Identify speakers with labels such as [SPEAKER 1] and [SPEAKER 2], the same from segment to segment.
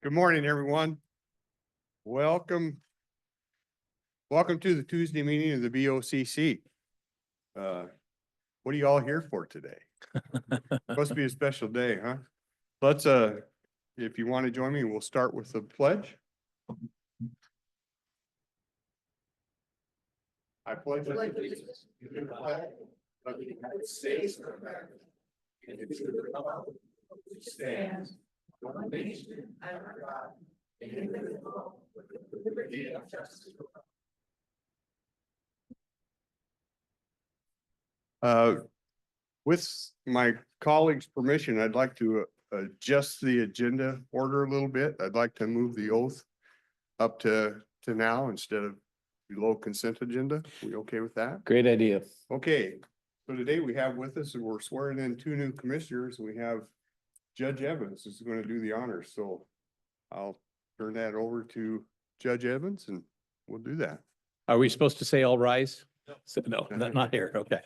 [SPEAKER 1] Good morning, everyone. Welcome. Welcome to the Tuesday meeting of the BOCC. What are you all here for today? Must be a special day, huh? Let's, if you want to join me, we'll start with the pledge. I pledge allegiance to the flag of the United States of America and to the republic which stands one nation under God, indivisible, with liberty and justice. With my colleagues' permission, I'd like to adjust the agenda order a little bit. I'd like to move the oath up to now instead of below consent agenda. We okay with that?
[SPEAKER 2] Great idea.
[SPEAKER 1] Okay, so today we have with us, and we're swearing in two new commissioners. We have Judge Evans is going to do the honors, so I'll turn that over to Judge Evans and we'll do that.
[SPEAKER 2] Are we supposed to say all rise? No, not here. Okay.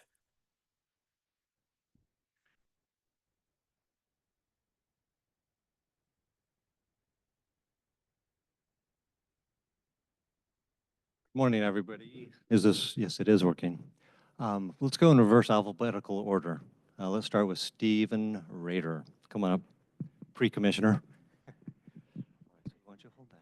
[SPEAKER 3] Morning, everybody. Yes, it is working. Let's go in reverse alphabetical order. Let's start with Stephen Rader. Come on up, pre-commissioner. Why don't you hold that?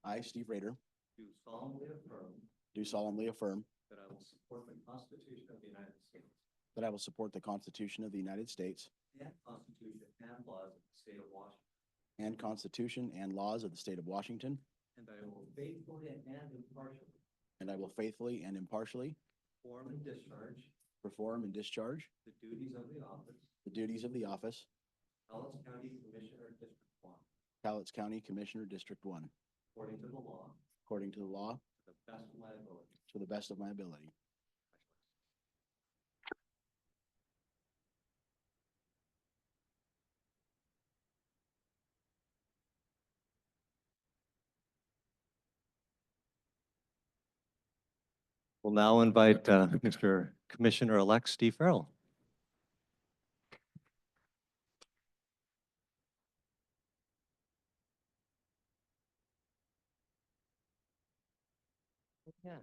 [SPEAKER 4] I, Steve Rader,
[SPEAKER 3] Do solemnly affirm
[SPEAKER 4] do solemnly affirm
[SPEAKER 3] that I will support the Constitution of the United States
[SPEAKER 4] that I will support the Constitution of the United States
[SPEAKER 3] and Constitution and laws of the state of Washington,
[SPEAKER 4] and Constitution and laws of the state of Washington,
[SPEAKER 3] and I will faithfully and impartially
[SPEAKER 4] and I will faithfully and impartially
[SPEAKER 3] perform and discharge
[SPEAKER 4] the
[SPEAKER 3] the
[SPEAKER 4] duties of the office,
[SPEAKER 3] Ellis County Commissioner District 1,
[SPEAKER 4] Cowlitz County Commissioner District 1,
[SPEAKER 3] according to the law,
[SPEAKER 4] according to the law,
[SPEAKER 3] to the best of my ability.
[SPEAKER 4] to the best of my ability.
[SPEAKER 3] We'll now invite Mr. Commissioner-elect Steve Farrell. Yeah,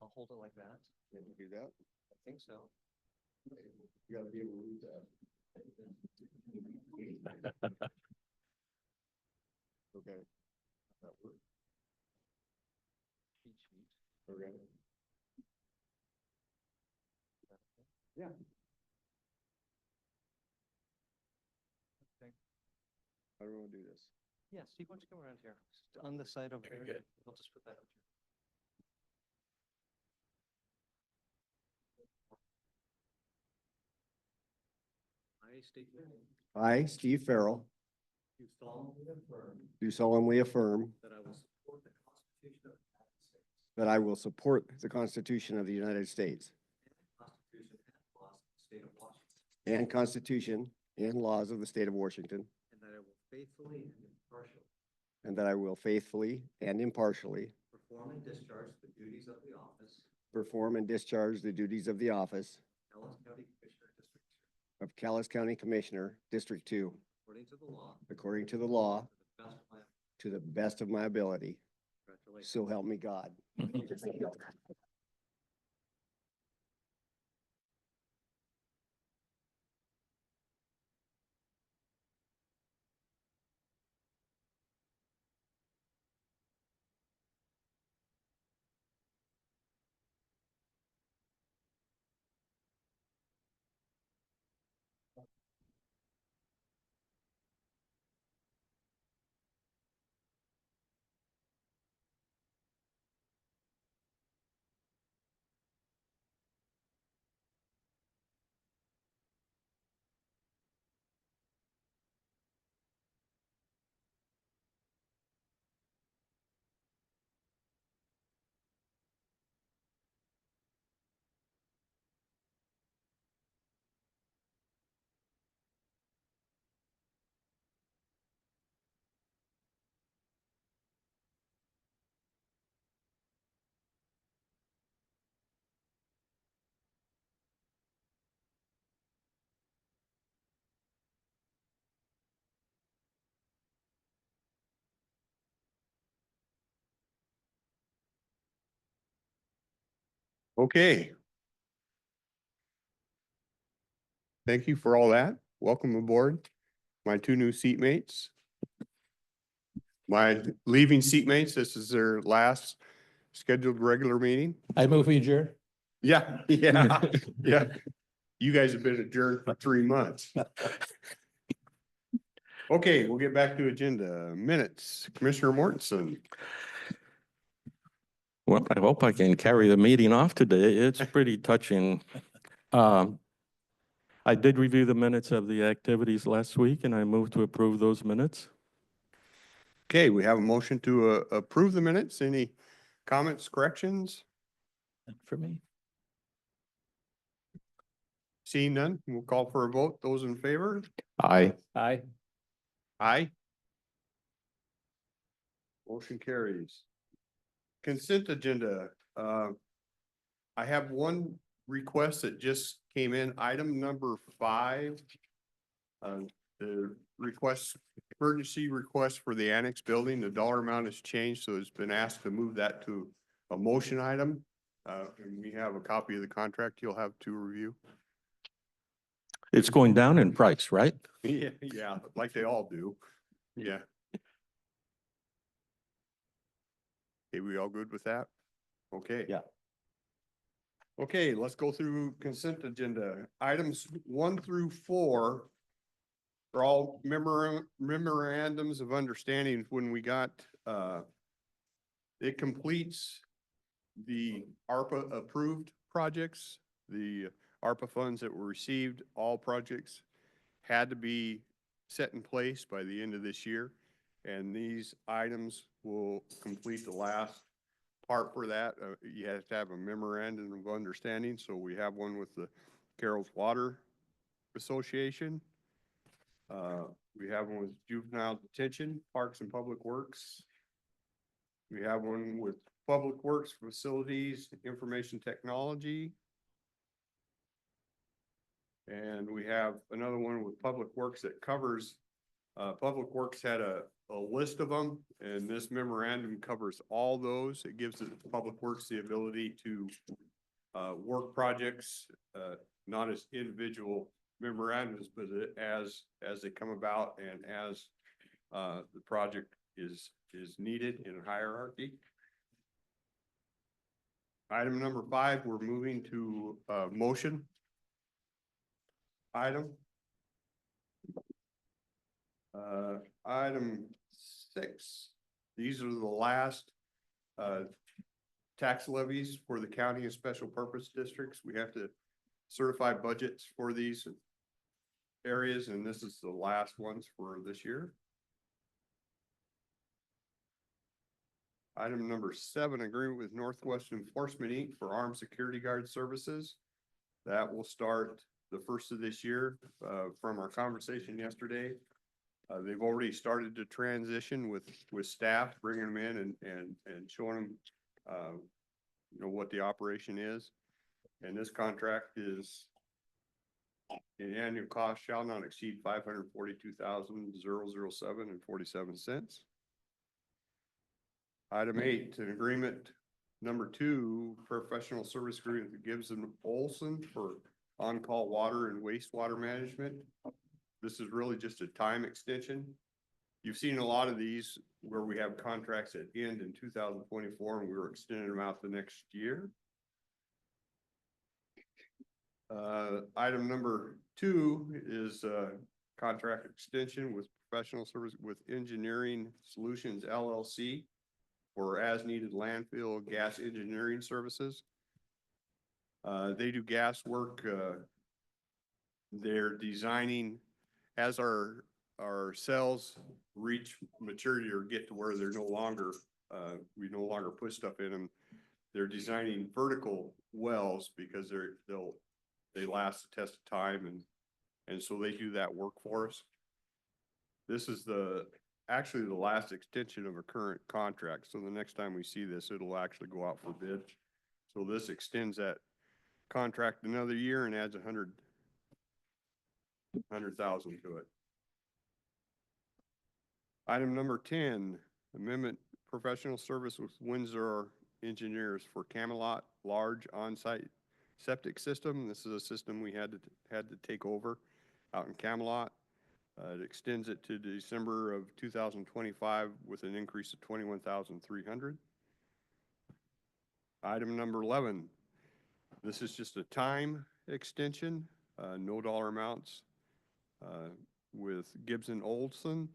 [SPEAKER 3] I'll hold it like that.
[SPEAKER 1] Can you do that?
[SPEAKER 3] I think so.
[SPEAKER 1] You gotta be able to read that. Okay. That works. Okay. Yeah. How do we want to do this?
[SPEAKER 3] Yeah, Steve, why don't you come around here? Just on the side over there.
[SPEAKER 2] good.
[SPEAKER 3] We'll just put that up here. I state your name.
[SPEAKER 5] I, Steve Farrell,
[SPEAKER 3] Do solemnly affirm
[SPEAKER 5] do solemnly affirm
[SPEAKER 3] that I will support the Constitution of the United States
[SPEAKER 5] that I will support the Constitution of the United States
[SPEAKER 3] and the Constitution and laws of the state of Washington,
[SPEAKER 5] and Constitution and laws of the state of Washington,
[SPEAKER 3] and that I will faithfully and impartially
[SPEAKER 5] and that I will faithfully and impartially
[SPEAKER 3] perform and discharge the duties of the office
[SPEAKER 5] perform and discharge the duties of the office
[SPEAKER 3] of Ellis County Commissioner District 2,
[SPEAKER 5] of Callis County Commissioner, District 2,
[SPEAKER 3] according to the law,
[SPEAKER 5] according to the law,
[SPEAKER 3] to the best of my ability.
[SPEAKER 5] to the best of my ability.
[SPEAKER 3] Congratulations.
[SPEAKER 5] So help me God.
[SPEAKER 1] Okay. Thank you for all that. Welcome aboard. My two new seatmates. My leaving seatmates, this is their last scheduled regular meeting.
[SPEAKER 2] I move we adjourn.
[SPEAKER 1] Yeah, yeah, yeah. You guys have been adjourned for 3 months. Okay, we'll get back to agenda minutes. Commissioner Mortensen.
[SPEAKER 6] Well, I hope I can carry the meeting off today. It's pretty touching. I did review the minutes of the activities last week and I moved to approve those minutes.
[SPEAKER 1] Okay, we have a motion to approve the minutes. Any comments, corrections?
[SPEAKER 2] For me.
[SPEAKER 1] Seeing none, we'll call for a vote. Those in favor?
[SPEAKER 6] Aye.
[SPEAKER 2] Aye.
[SPEAKER 1] Aye. Motion carries. Consent agenda. I have one request that just came in, item number 5. The request, emergency request for the annex building, the dollar amount has changed, so it's been asked to move that to a motion item. And we have a copy of the contract you'll have to review.
[SPEAKER 6] It's going down in price, right?
[SPEAKER 1] Yeah, yeah, like they all do. Yeah. Okay, we all good with that? Okay.
[SPEAKER 3] Yeah.
[SPEAKER 1] Okay, let's go through consent agenda. Items 1 through 4 are all memorandums of understanding when we got, it completes the ARPA approved projects, the ARPA funds that were received, all projects had to be set in place by the end of this year. And these items will complete the last part for that. You have to have a memorandum of understanding. So we have one with the Carroll's Water Association. We have one with Juvenile Detention, Parks and Public Works. We have one with Public Works Facilities, Information Technology. And we have another one with Public Works that covers, Public Works had a list of them, and this memorandum covers all those. It gives the Public Works the ability to work projects, not as individual memorandums, but as they come about and as the project is needed in a hierarchy. Item number 5, we're moving to motion item. Item 6, these are the last tax levies for the county and special purpose districts. We have to certify budgets for these areas, and this is the last ones for this year. Item number 7, agreement with Northwest Enforcement Inc. for armed security guard services. That will start the first of this year. From our conversation yesterday, they've already started to transition with staff, bringing them in and showing them, you know, what the operation is. And this contract is an annual cost shall not exceed $542,007.47. Item 8, an agreement number 2, professional service agreement with Gibbs and Olson for on-call water and wastewater management. This is really just a time extension. You've seen a lot of these where we have contracts that end in 2024 and we were extending them out the next year. Item number 2 is contract extension with professional service with Engineering Solutions LLC for as needed landfill gas engineering services. They do gas work. They're designing as our cells reach maturity or get to where they're no longer, we no longer put stuff in them. They're designing vertical wells because they last the test of time, and so they do that work for us. This is actually the last extension of a current contract. So the next time we see this, it'll actually go out for bid. So this extends that contract another year and adds 100,000 to it. Item number 10, amendment professional service with Windsor Engineers for Camelot
[SPEAKER 7] large on-site septic system. This is a system we had to take over out in Camelot. It extends it to December of 2025 with an increase of 21,300. Item number 11, this is just a time extension, no dollar amounts, with Gibson Olson,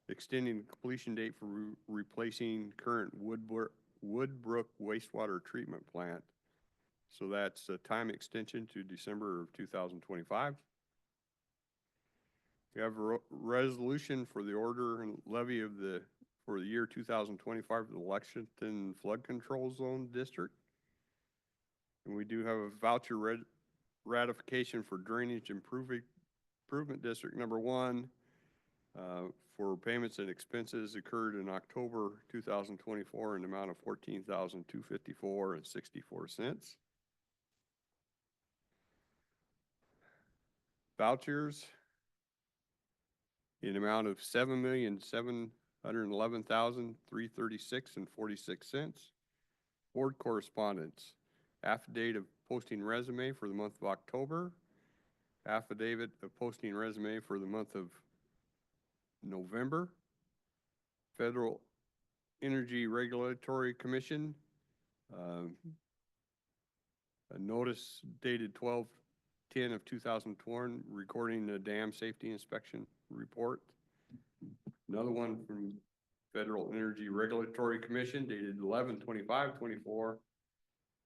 [SPEAKER 7] extending the completion date for replacing current Woodbrook wastewater treatment plant. So that's a time extension to December of 2025. We have a resolution for the order and levy of for the year 2025 of the Lexington Flood Control Zone District. And we do have a voucher ratification for Drainage Improvement District Number 1 for payments and expenses occurred in October 2024 in the amount of $14,254.64. Vouchers in amount of $7,711,336.46. Board correspondence, affidavit of posting resume for the month of October, affidavit of posting resume for the month of November, Federal Energy Regulatory Commission, a notice dated 12/10 of 2020 recording the dam safety inspection report. Another one from Federal Energy Regulatory Commission dated 11/25/24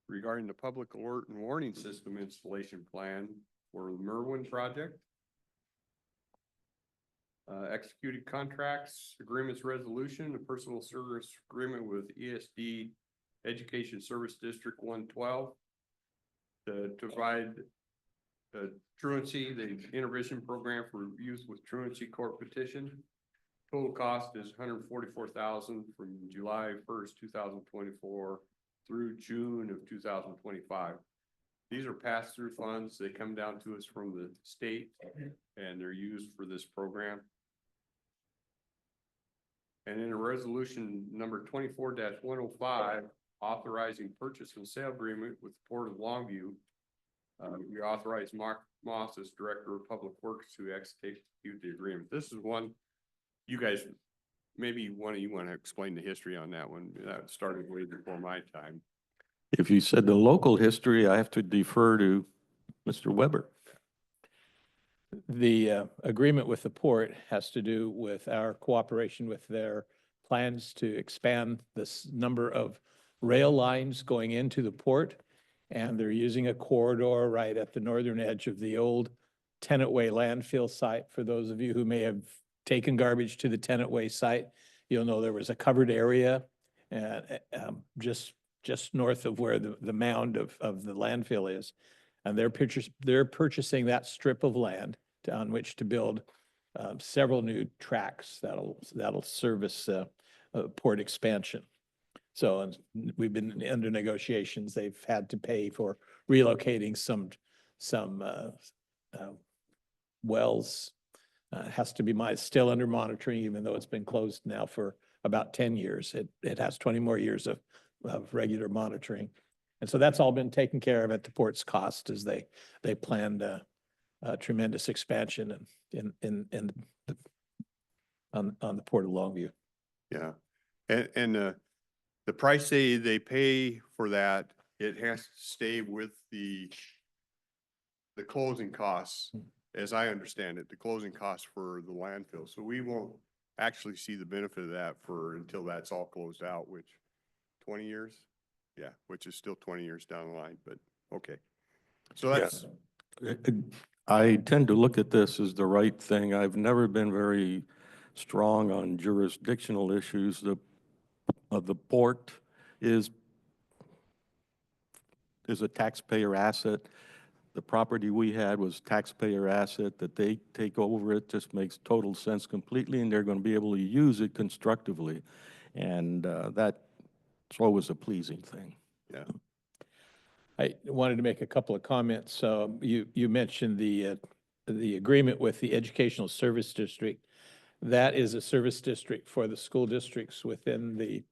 [SPEAKER 7] regarding the public alert and warning system installation plan for the Merwin project. Executed contracts, agreements resolution, a personal service agreement with ESD Education Service District 112 to provide truancy, the intervention program for youth with truancy court petition. Total cost is $144,000 from July 1st, 2024 through June of 2025. These are pass-through funds. They come down to us from the state and they're used for this program. And in a resolution number 24-105, authorizing purchase and sale agreement with the Port of Longview, we authorize Mark Moss as Director of Public Works to execute the agreement. This is one you guys, maybe one of you want to explain the history on that one. That started way before my time.
[SPEAKER 6] If you said the local history, I have to defer to Mr. Weber.
[SPEAKER 2] The agreement with the port has to do with our cooperation with their plans to expand this number of rail lines going into the port. And they're using a corridor right at the northern edge of the old Tenant Way landfill site. For those of you who may have taken garbage to the Tenant Way site, you'll know there was a covered area just north of where the mound of the landfill is. And they're purchasing that strip of land on which to build several new tracks that'll service port expansion. So and we've been under negotiations. They've had to pay for relocating some wells. Has to be still under monitoring, even though it's been closed now for about 10 years. It has 20 more years of regular monitoring. And so that's all been taken care of at the port's cost as they planned a tremendous expansion on the Port of Longview.
[SPEAKER 7] Yeah, and the price they pay for that, it has to stay with the closing costs, as I understand it, the closing costs for the landfill. So we won't actually see the benefit of that until that's all closed out, which 20 years? Yeah, which is still 20 years down the line, but okay. So that's.
[SPEAKER 6] I tend to look at this as the right thing. I've never been very strong on jurisdictional issues. The port is a taxpayer asset. The property we had was taxpayer asset. That they take over it just makes total sense completely, and they're going to be able to use it constructively. And that's always a pleasing thing.
[SPEAKER 7] Yeah.
[SPEAKER 2] I wanted to make a couple of comments. You mentioned the agreement with the Educational Service District. That is a service district for the school districts within the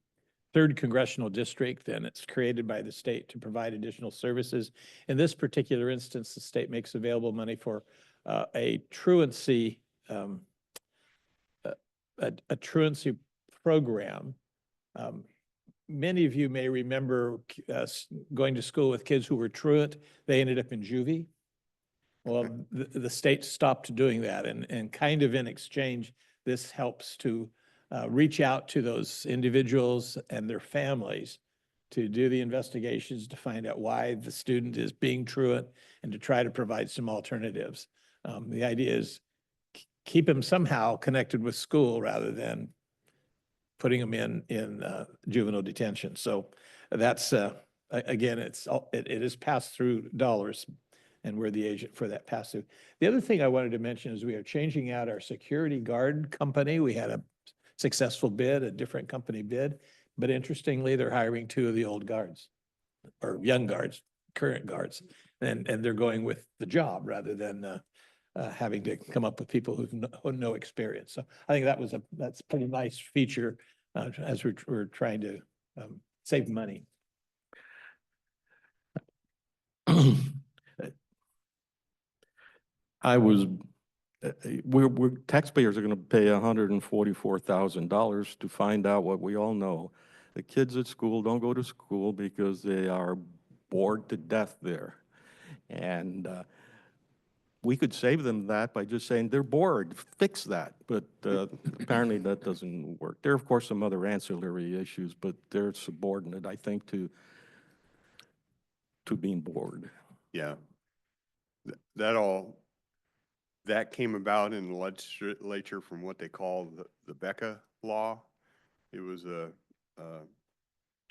[SPEAKER 2] third congressional district, and it's created by the state to provide additional services. In this particular instance, the state makes available money for a truancy, a truancy program. Many of you may remember going to school with kids who were truant. They ended up in juvie. Well, the state stopped doing that, and kind of in exchange, this helps to reach out to those individuals and their families to do the investigations to find out why the student is being truant and to try to provide some alternatives. The idea is keep them somehow connected with school rather than putting them in juvenile detention. So that's, again, it is pass-through dollars, and we're the agent for that pass-through. The other thing I wanted to mention is we are changing out our security guard company. We had a successful bid, a different company bid, but interestingly, they're hiring 2 of the old guards, or young guards, current guards, and they're going with the job rather than having to come up with people who've no experience. So I think that's a pretty nice feature as we're trying to save money.
[SPEAKER 6] We're taxpayers are going to pay $144,000 to find out what we all know. The kids at school don't go to school because they are bored to death there. And we could save them that by just saying they're bored, fix that. But apparently that doesn't work. There are, of course, some other ancillary issues, but they're subordinate, I think, to being bored.
[SPEAKER 7] Yeah. That came about in the legislature from what they call the Becca law. It was a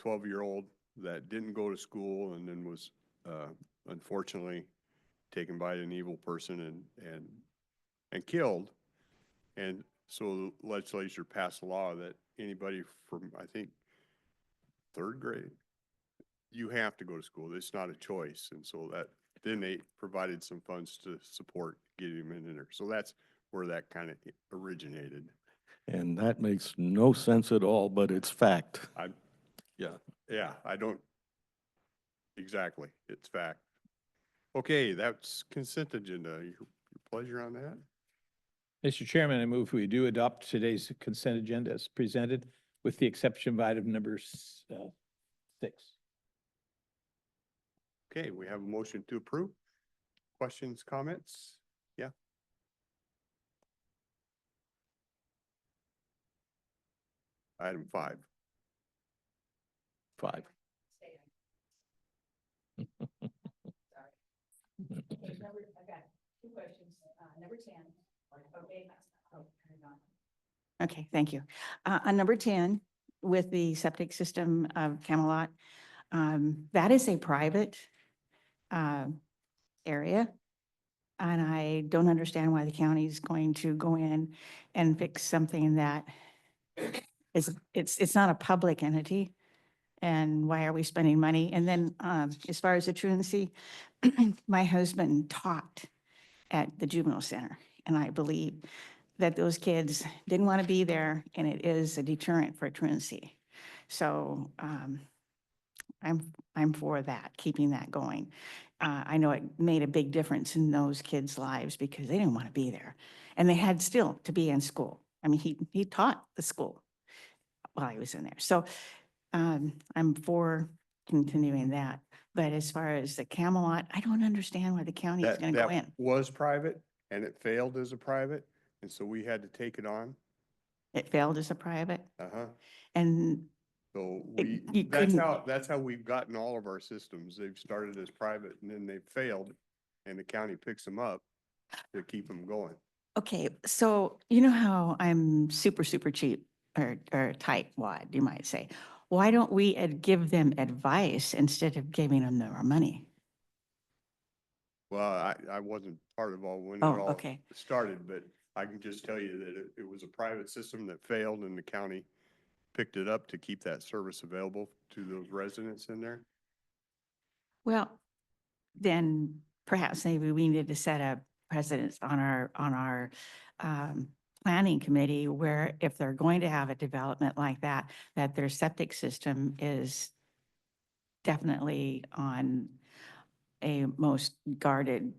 [SPEAKER 7] 12-year-old that didn't go to school and then was unfortunately taken by an evil person and killed. And so the legislature passed a law that anybody from, I think, 3rd grade, you have to go to school. It's not a choice. And so then they provided some funds to support getting them in there. So that's where that kind of originated.
[SPEAKER 6] And that makes no sense at all, but it's fact.
[SPEAKER 7] Yeah, I don't, exactly, it's fact. Okay, that's consent agenda. Your pleasure on that?
[SPEAKER 2] Mr. Chairman, I move we do adopt today's consent agenda as presented, with the exception of item number 6.
[SPEAKER 7] Okay, we have a motion to approve. Questions, comments? Yeah. Item 5.
[SPEAKER 2] 5.
[SPEAKER 8] I've got 2 questions. Number 10. Okay. Okay, thank you. On number 10, with the septic system of Camelot, that is a private area. And I don't understand why the county is going to go in and fix something that it's not a public entity. And why are we spending money? And then as far as the truancy, my husband taught at the juvenile center, and I believe that those kids didn't want to be there, and it is a deterrent for truancy. So I'm for that, keeping that going. I know it made a big difference in those kids' lives because they didn't want to be there, and they had still to be in school. I mean, he taught the school while he was in there. So I'm for continuing that. But as far as the Camelot, I don't understand why the county is going to go in.
[SPEAKER 7] That was private and it failed as a private. And so we had to take it on.
[SPEAKER 8] It failed as a private,
[SPEAKER 7] Uh-huh.
[SPEAKER 8] and
[SPEAKER 7] So
[SPEAKER 8] you couldn't-
[SPEAKER 7] that's how we've gotten all of our systems. They've started as private and then they've failed and the county picks them up to keep them going.
[SPEAKER 8] okay, so you know how I'm super cheap or tight wad, you might say. Why don't we give them advice instead of giving them their money?
[SPEAKER 7] Well, I wasn't part of all when it
[SPEAKER 8] Oh,
[SPEAKER 7] all
[SPEAKER 8] okay.
[SPEAKER 7] started, but I can just tell you that it was a private system that failed and the county picked it up to keep that service available to those residents in there.
[SPEAKER 8] Well, then perhaps maybe we need to set a precedence on our planning committee where if they're going to have a development like that, that their septic system is definitely on a most guarded,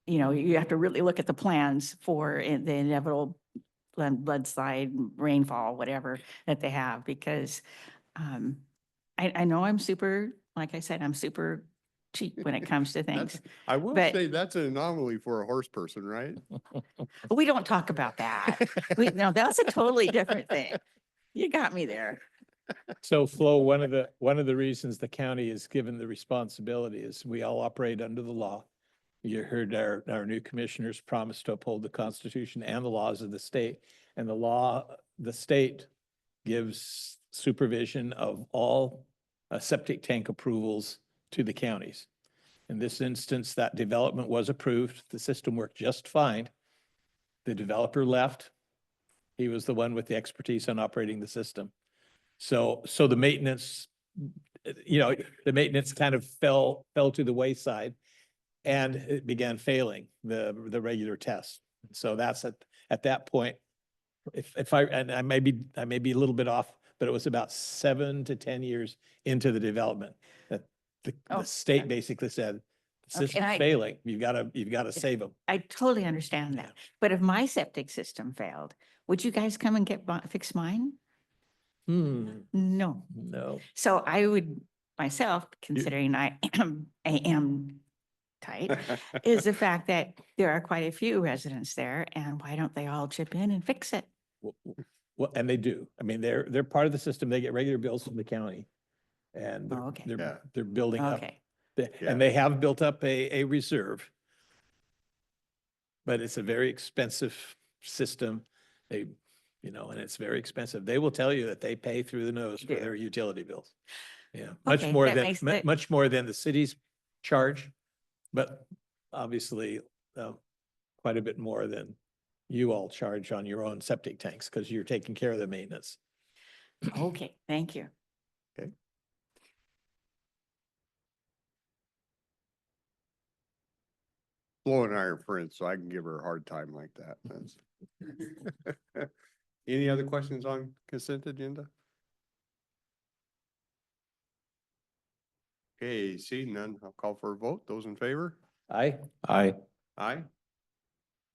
[SPEAKER 8] you have to really look at the plans for the inevitable bloodslide, rainfall, whatever that they have, because I know I'm super, like I said, I'm super cheap when it comes to things.
[SPEAKER 7] I will
[SPEAKER 8] But-
[SPEAKER 7] say that's an anomaly for a horse person, right?
[SPEAKER 8] We don't talk about that. No, that's a totally different thing. You got me there.
[SPEAKER 2] So Flo, one of the reasons the county is given the responsibility is we all operate under the law. You heard our new commissioners promise to uphold the Constitution and the laws of the state. And the state gives supervision of all septic tank approvals to the counties. In this instance, that development was approved. The system worked just fine. The developer left. He was the one with the expertise on operating the system. So the maintenance, the maintenance kind of fell to the wayside and it began failing the regular test. So that's at that point, and I may be a little bit off, but it was about 7 to 10 years into the development that the
[SPEAKER 8] Oh,
[SPEAKER 2] state
[SPEAKER 8] okay.
[SPEAKER 2] basically said, the
[SPEAKER 8] Okay,
[SPEAKER 2] system's
[SPEAKER 8] and
[SPEAKER 2] failing. You've got to save them.
[SPEAKER 8] I totally understand that. But if my septic system failed, would you guys come and fix mine? No.
[SPEAKER 2] No.
[SPEAKER 8] So I would myself, considering I am tight, is the fact that there are quite a few residents there, and why don't they all chip in and fix it?
[SPEAKER 2] Well, and they do. I mean, they're part of the system. They get regular bills from the county. And
[SPEAKER 8] Oh, okay.
[SPEAKER 2] they're building up.
[SPEAKER 8] Okay,
[SPEAKER 2] And they have built up a reserve. But it's a very expensive system. And it's very expensive. They will tell you that they pay through the nose for
[SPEAKER 8] Yeah.
[SPEAKER 2] their utility bills. Yeah,
[SPEAKER 8] Okay,
[SPEAKER 2] much more than the city's charge, but obviously quite a bit more than you all charge on your own septic tanks because you're taking care of the maintenance.
[SPEAKER 8] okay, thank you.
[SPEAKER 7] Flo and I are friends, so I can give her a hard time like that. That's- Any other questions on consent agenda? Okay, seeing none, I'll call for a vote. Those in favor?
[SPEAKER 2] Aye.
[SPEAKER 6] Aye.
[SPEAKER 7] Aye.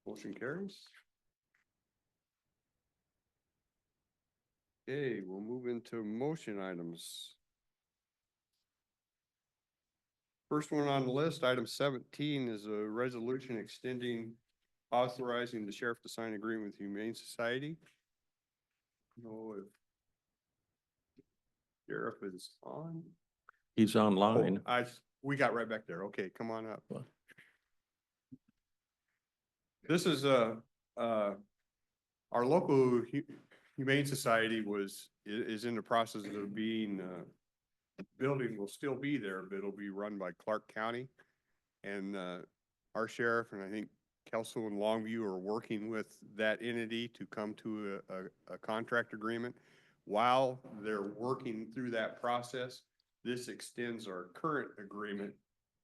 [SPEAKER 7] Motion carries. Okay, we'll move into motion items. First one on the list, item 17, is a resolution extending, authorizing the sheriff to sign agreement with Humane Society. No, if sheriff is on.
[SPEAKER 6] He's online.
[SPEAKER 7] We got right back there. Okay, come on up.
[SPEAKER 2] Well.
[SPEAKER 7] This is our local Humane Society is in the process of being, building will still be there, but it'll be run by Clark County. And our sheriff and I think Kelso and Longview are working with that entity to come to a contract agreement. While they're working through that process, this extends our current agreement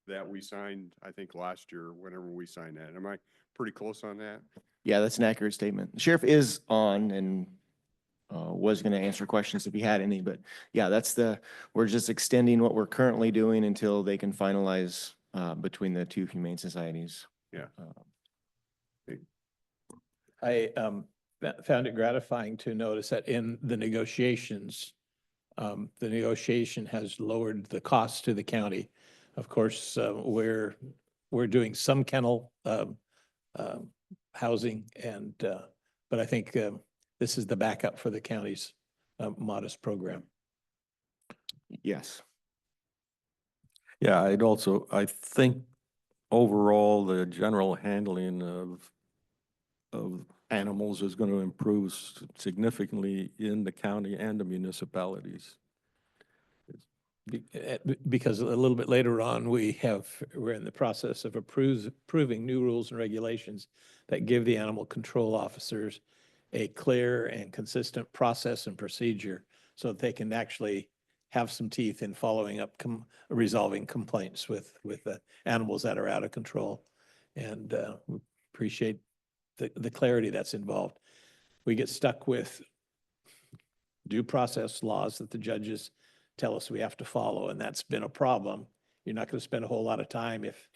[SPEAKER 7] that we signed, I think, last year, whenever we signed that. Am I pretty close on that?
[SPEAKER 9] Yeah, that's an accurate statement. The sheriff is on and was going to answer questions if he had any, but yeah, we're just extending what we're currently doing until they can finalize between the two humane societies.
[SPEAKER 7] Yeah.
[SPEAKER 2] I found it gratifying to notice that in the negotiations, the negotiation has lowered the cost to the county. Of course, we're doing some kennel housing but I think this is the backup for the county's modest program.
[SPEAKER 9] Yes.
[SPEAKER 6] Yeah, I think overall, the general handling of animals is going to improve significantly in the county and the municipalities.
[SPEAKER 2] Because a little bit later on, we're in the process of approving new rules and regulations that give the animal control officers a clear and consistent process and procedure so that they can actually have some teeth in following up, resolving complaints with the animals that are out of control. And we're appreciate the clarity that's involved. We get stuck with due process laws that the judges tell us we have to follow, and that's been a problem. You're not going to spend a whole lot of time if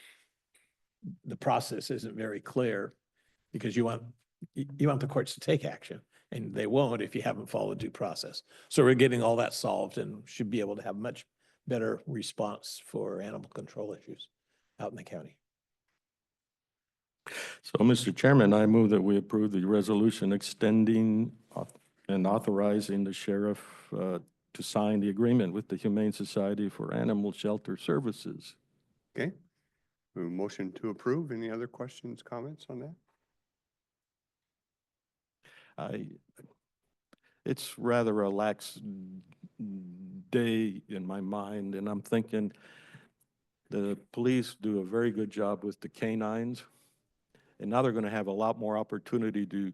[SPEAKER 2] the process isn't very clear, because you want the courts to take action, and they won't if you haven't followed due process. So we're getting all that solved and should be able to have much better response for animal control issues out in the county.
[SPEAKER 6] So, Mr. Chairman, I move that we approve the resolution extending and authorizing the sheriff to sign the agreement with the Humane Society for Animal Shelter Services.
[SPEAKER 7] Okay. A motion to approve. Any other questions, comments on that?
[SPEAKER 6] It's rather a lax day in my mind, and I'm thinking the police do a very good job with the canines. And now they're going to have a lot more opportunity to,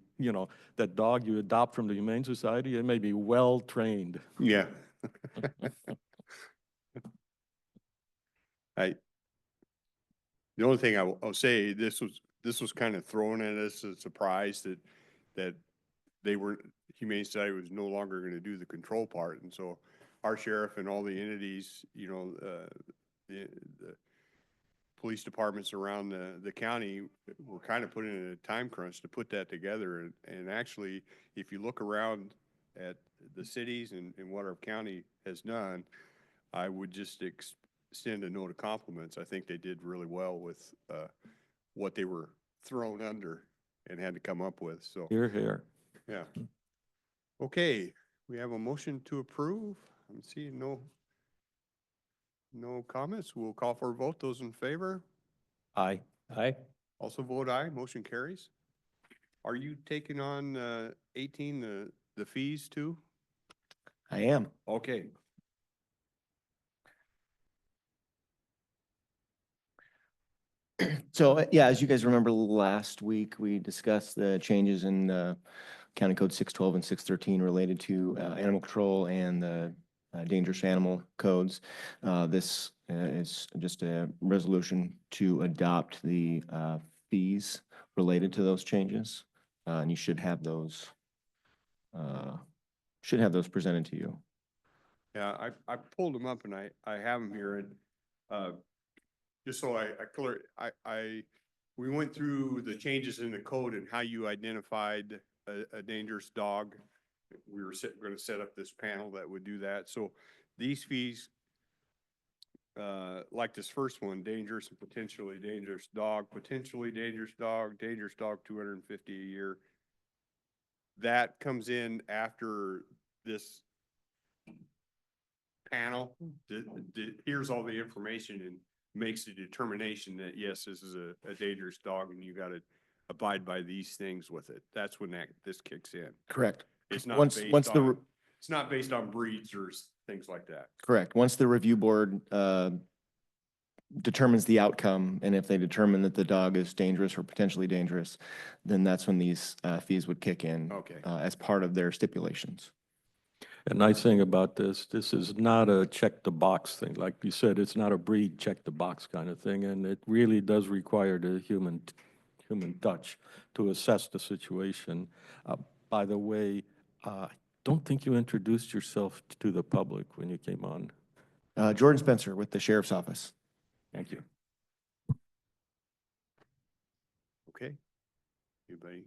[SPEAKER 6] that dog you adopt from the Humane Society, it may be well-trained.
[SPEAKER 7] Yeah. The only thing I'll say, this was kind of thrown at us as a surprise that Humane Society was no longer going to do the control part. And so our sheriff and all the entities, the police departments around the county were kind of put in a time crunch to put that together. And actually, if you look around at the cities and what our county has done, I would just extend a note of compliments. I think they did really well with what they were thrown under and had to come up with. So,
[SPEAKER 6] Here, here.
[SPEAKER 7] yeah. Okay, we have a motion to approve. I'm seeing no comments. We'll call for a vote. Those in favor?
[SPEAKER 6] Aye.
[SPEAKER 2] Aye.
[SPEAKER 7] Also vote aye. Motion carries. Are you taking on 18, the fees too?
[SPEAKER 9] I am.
[SPEAKER 7] Okay.
[SPEAKER 9] So, yeah, as you guys remember, last week, we discussed the changes in County Code 612 and 613 related to animal control and the dangerous animal codes. This is just a resolution to adopt the fees related to those changes. And you should have those presented to you.
[SPEAKER 7] Yeah, I pulled them up and I have them here, and just so we went through the changes in the code and how you identified a dangerous dog. We were going to set up this panel that would do that. So these fees, like this first one, dangerous and potentially dangerous dog, dangerous dog, 250 a year. That comes in after this panel here's all the information and makes a determination that yes, this is a dangerous dog and you got to abide by these things with it. That's when this kicks in.
[SPEAKER 9] Correct.
[SPEAKER 7] It's not
[SPEAKER 9] Once the
[SPEAKER 7] it's not based on breeds or things like that.
[SPEAKER 9] Correct. Once the review board determines the outcome, and if they determine that the dog is dangerous or potentially dangerous, then that's when these fees would kick in.
[SPEAKER 7] Okay.
[SPEAKER 9] As part of their stipulations.
[SPEAKER 6] The nice thing about this is not a check the box thing. Like you said, it's not a breed check the box kind of thing, and it really does require the human touch to assess the situation. By the way, I don't think you introduced yourself to the public when you came on.
[SPEAKER 9] Jordan Spencer with the Sheriff's Office.
[SPEAKER 6] Thank you.
[SPEAKER 7] Okay. Anybody?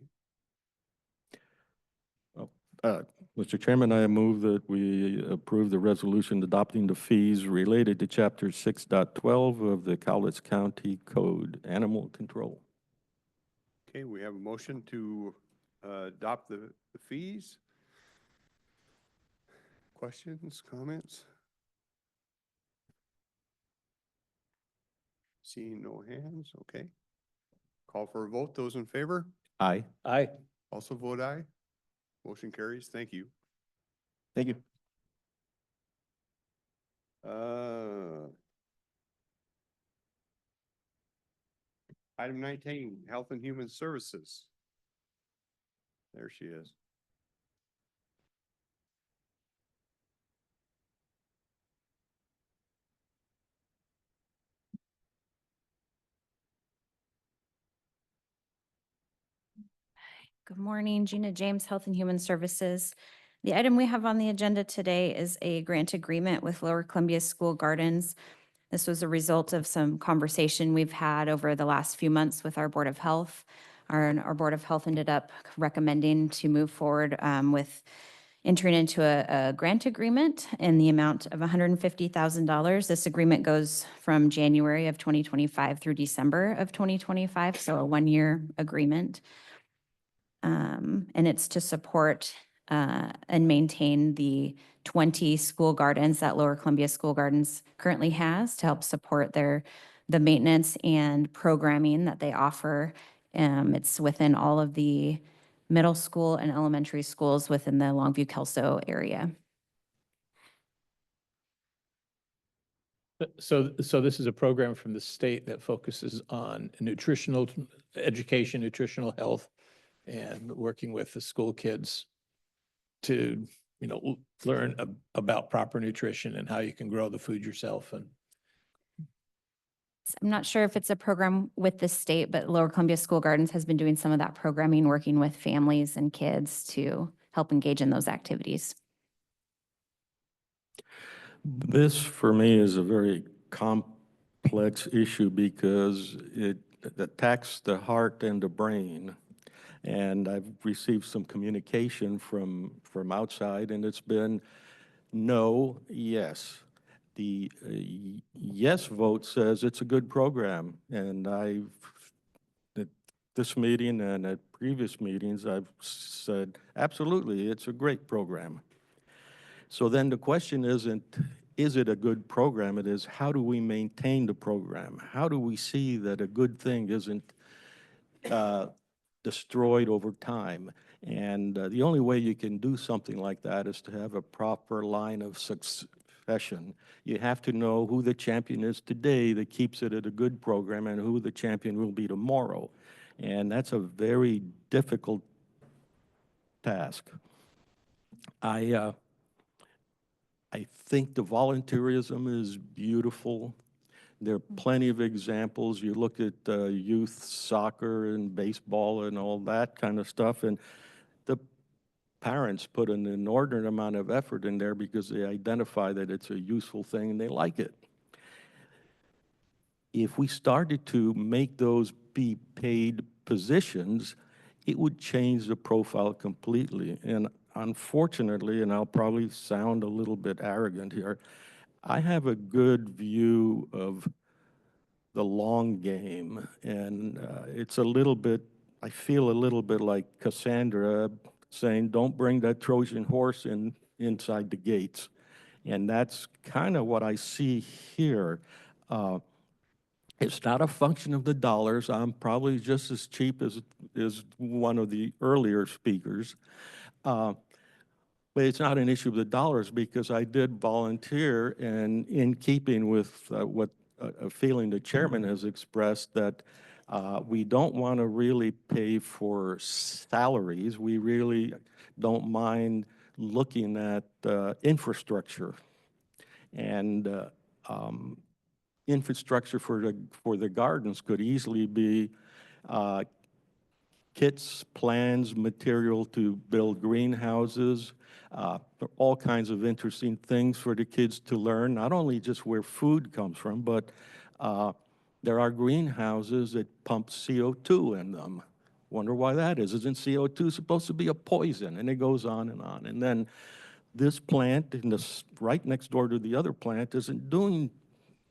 [SPEAKER 6] Mr. Chairman, I move that we approve the resolution adopting the fees related to Chapter 6.12 of the Cowlitz County Code, Animal Control.
[SPEAKER 7] Okay, we have a motion to adopt the fees. Questions, comments? Seeing no hands, okay. Call for a vote. Those in favor?
[SPEAKER 6] Aye.
[SPEAKER 2] Aye.
[SPEAKER 7] Also vote aye. Motion carries. Thank you.
[SPEAKER 9] Thank you.
[SPEAKER 7] Item 19, Health and Human Services. There she is.
[SPEAKER 10] Good morning, Gina James, Health and Human Services. The item we have on the agenda today is a grant agreement with Lower Columbia School Gardens. This was a result of some conversation we've had over the last few months with our Board of Health. Our Board of Health ended up recommending to move forward with entering into a grant agreement in the amount of $150,000. This agreement goes from January of 2025 through December of 2025, so a one-year agreement. And it's to support and maintain the 20 school gardens that Lower Columbia School Gardens currently has to help support the maintenance and programming that they offer. It's within all of the middle school and elementary schools within the Longview-Kelso area.
[SPEAKER 2] So this is a program from the state that focuses on nutritional education, nutritional health, and working with the school kids to, learn about proper nutrition and how you can grow the food yourself. And
[SPEAKER 10] I'm not sure if it's a program with the state, but Lower Columbia School Gardens has been doing some of that programming, working with families and kids to help engage in those activities.
[SPEAKER 6] This, for me, is a very complex issue because it attacks the heart and the brain. And I've received some communication from outside, and it's been no, yes. The yes vote says it's a good program, and at this meeting and at previous meetings, I've said, absolutely, it's a great program. So then the question isn't, is it a good program? It is, how do we maintain the program? How do we see that a good thing isn't destroyed over time? And the only way you can do something like that is to have a proper line of succession. You have to know who the champion is today that keeps it at a good program and who the champion will be tomorrow. And that's a very difficult task. I think the volunteerism is beautiful. There are plenty of examples. You look at youth soccer and baseball and all that kind of stuff, and the parents put an inordinate amount of effort in there because they identify that it's a useful thing and they like it. If we started to make those be paid positions, it would change the profile completely. And unfortunately, and I'll probably sound a little bit arrogant here, I have a good view of the long game, and it's a little bit, I feel a little bit like Cassandra saying, don't bring that Trojan horse inside the gates. And that's kind of what I see here. It's not a function of the dollars. I'm probably just as cheap as one of the earlier speakers. But it's not an issue of the dollars because I did volunteer, and in keeping with what a feeling the chairman has expressed, that we don't want to really pay for salaries. We really don't mind looking at infrastructure. And infrastructure for the gardens could easily be kits, plans, material to build greenhouses, all kinds of interesting things for the kids to learn, not only just where food comes from, but there are greenhouses that pump CO2 in them. Wonder why that is. Isn't CO2 supposed to be a poison? And it goes on and on. And then this plant, right next door to the other plant, isn't doing